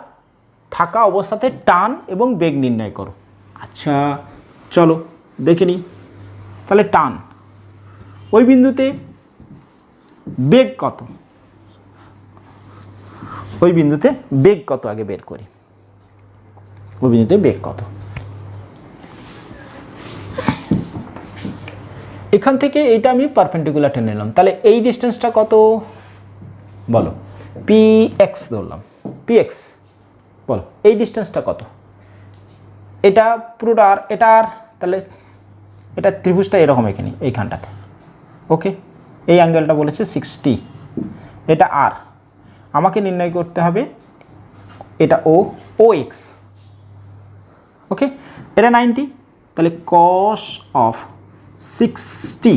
থাকা অবস্থাতে টান এবং বেগ নির্ণয় করো। আচ্ছা চলো দেখে নিই। তাহলে টান ওই বিন্দুতে বেগ কত ওই বিন্দুতে বেগ কত আগে বের করি ওই বিন্দুতে বেগ কত এখান থেকে এইটা আমি পারপেন্ডিকুলার টেনে নিলাম তাহলে এই ডিসটেন্সটা কত বলো পি এক্স ধরলাম পি এক্স বলো এই ডিসটেন্সটা কত এটা পুরোটা আর এটা আর তাহলে এটা ত্রিভুজটা এরকম এখানে এইখানটাতে ওকে। এই অ্যাঙ্গেলটা বলেছে 60 এটা আর আমাকে নির্ণয় করতে হবে এটা ও ও এক্স ওকে। এটা 90 তাহলে কস অফ 60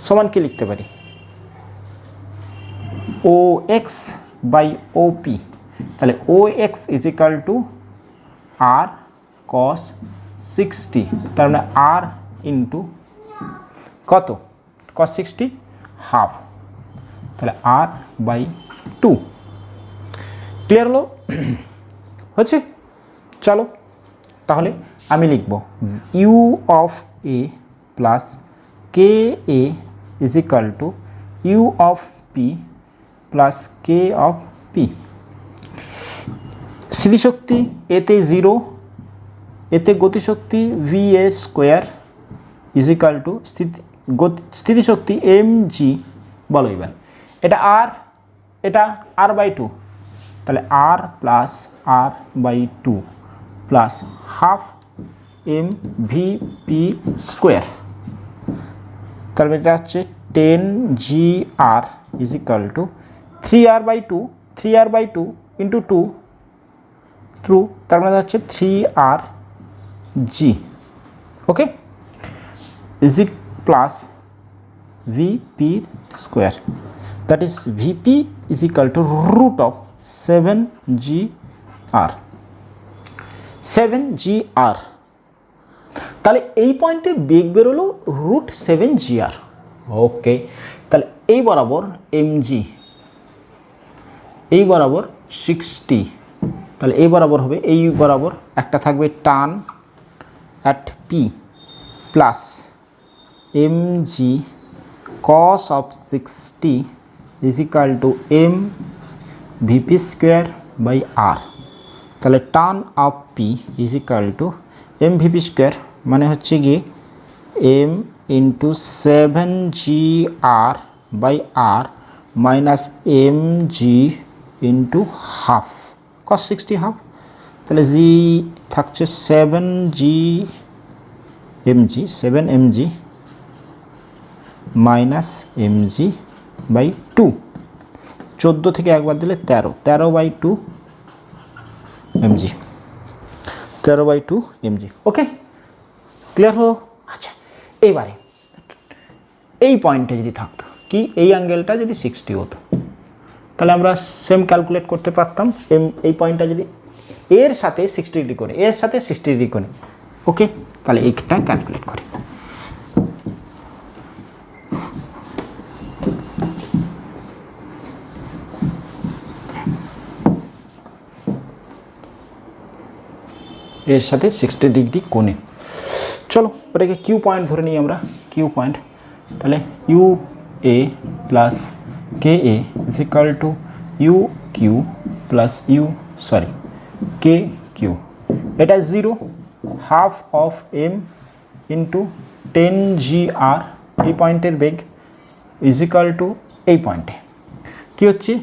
সমান কি লিখতে পারি ও এক্স বাই ও পি তাহলে ও এক্স ইজ ইকাল টু আর কস 60 তার মানে আর ইন্টু কত কস 60 হাফ তাহলে আর বাই 2 ক্লিয়ার হলো হচ্ছে। চলো তাহলে আমি লিখব U of A plus K A is equal to U of P plus K of P. স্থিতিশক্তি এতে 0, এতে গতিশক্তি VA স্কোয়ার ইজিক্যাল টু স্থিতিশক্তি mg বলো। এবার এটা আর, এটা r/2, তাহলে r plus r/2 plus half mvp square, তাহলে এটা হচ্ছে 10gr is equal two 3r/2 into 2 true, তার মানে হচ্ছে 3rg। Okay, easy plus vp square, that is vp is equal to root of 7gr। তাহলে এই পয়েন্টে বেগ বেরোলো রুট 7gr। ওকে, তাহলে এই বরাবর mg, এই বরাবর 60, তাহলে এই বরাবর হবে, এই বরাবর একটা থাকবে টান at P plus mg cos of 60 is equal to m vp square by r। তাহলে টান of P is equal to m v p square, মানে হচ্ছে গিয়ে m into 7gr by r minus mg into half cos 60 half, তাহলে g থাকছে 7mg minus mg by 2, 14 থেকে একবার দিলে 13/2 mg, 13/2 mg। ওকে, ক্লিয়ার হলো? আচ্ছা, এইবারে এই পয়েন্টে যদি থাকতো কি, এই অ্যাঙ্গেলটা যদি 60 হতো, তাহলে আমরা সেম ক্যালকুলেট করতে পারতাম। এই পয়েন্টটা যদি এর সাথে 60 ডিগ্রি করে, এর সাথে 60 ডিগ্রি করে। ওকে, তাহলে এইটা ক্যালকুলেট করি। এর সাথে 60 ডিগ্রি কোণে, চলো ওটাকে কিউ পয়েন্ট ধরে নিই আমরা, কিউ পয়েন্ট। তাহলে U A plus K A is equal to U Q plus K Q, এটা 0, half of M into 10gr, এই পয়েন্টের বেগ ইজ ইকাল টু এই পয়েন্টে কী হচ্ছে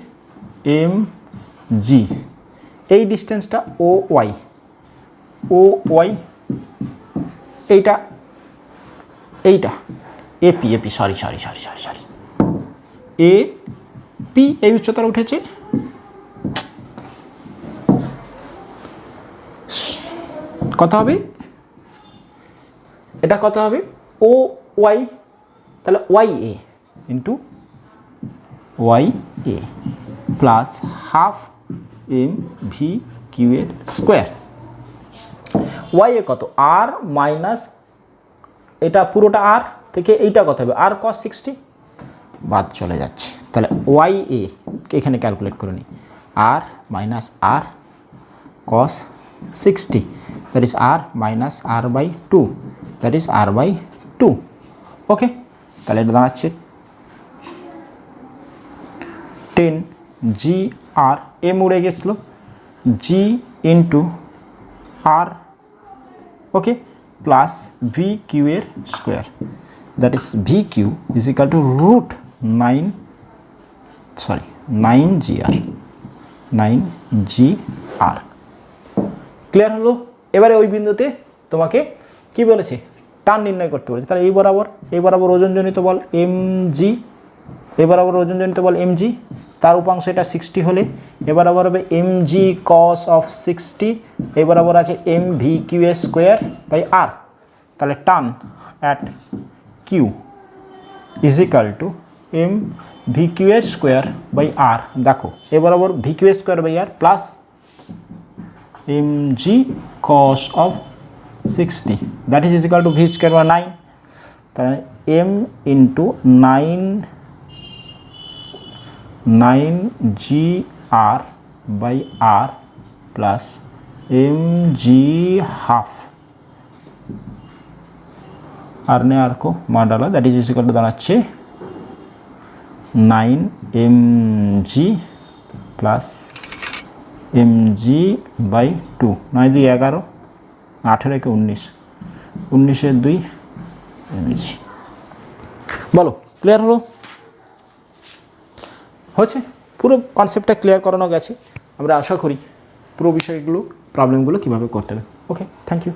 এম জি, এই ডিস্টেন্সটা ও ওয়াই, এইটা এপি সরি এপি, এই উচ্চতার উঠেছে, কত হবে এটা, কত হবে ও ওয়াই, তাহলে Y A into Y A plus half M V Q এর স্কোয়ার। ওয়াই এ কত, আর মাইনাস এটা পুরোটা আর থেকে এইটা কত হবে, আর cos 60 বাদ চলে যাচ্ছে, তাহলে ওয়াই এ এখানে ক্যালকুলেট করে নিই, R minus R cos 60, that is R minus r/2, that is r/2। Okay, তাহলে এটা দাঁড়াচ্ছে 10gr, এম উড়ে গেছিলো, G into R, okay, plus V Q এর square, that is V Q is equal to root 9gr। Clear হলো? এবারে ওই বিন্দুতে তোমাকে কি বলেছে, টান নির্ণয় করতে বলেছে। তাহলে এই বরাবর ওজনজনিত বল mg, এই বরাবর ওজনজনিত বল mg, তার উপাংশ এটা 60 হলে এ বরাবর হবে mg cos of 60, এই বরাবর আছে mv কিউ এর স্কোয়ার বাই আর, তাহলে টান at Q is equal to M V Q এর স্কোয়ার বাই আর। দেখো এ বরাবর ভি কিউ এর square by R plus mg cos of 60, that is equal to V square বা 9, তাহলে m into 9gr by R plus mg half, R ने R को मार डाला, दैट इज इक्वल टू दाঁড়াচ্ছে 9mg प्लस mg/2, 9 2 11, 18 কে 19, 19 2 mg। বলো clear হলো? হচ্ছে পুরো কনসেপ্টটা ক্লিয়ার করানো গেছে। আমরা আশা করি পুরো বিষয়গুলো প্রবলেমগুলো কীভাবে করতে হবে। ওকে, থ্যাংক ইউ।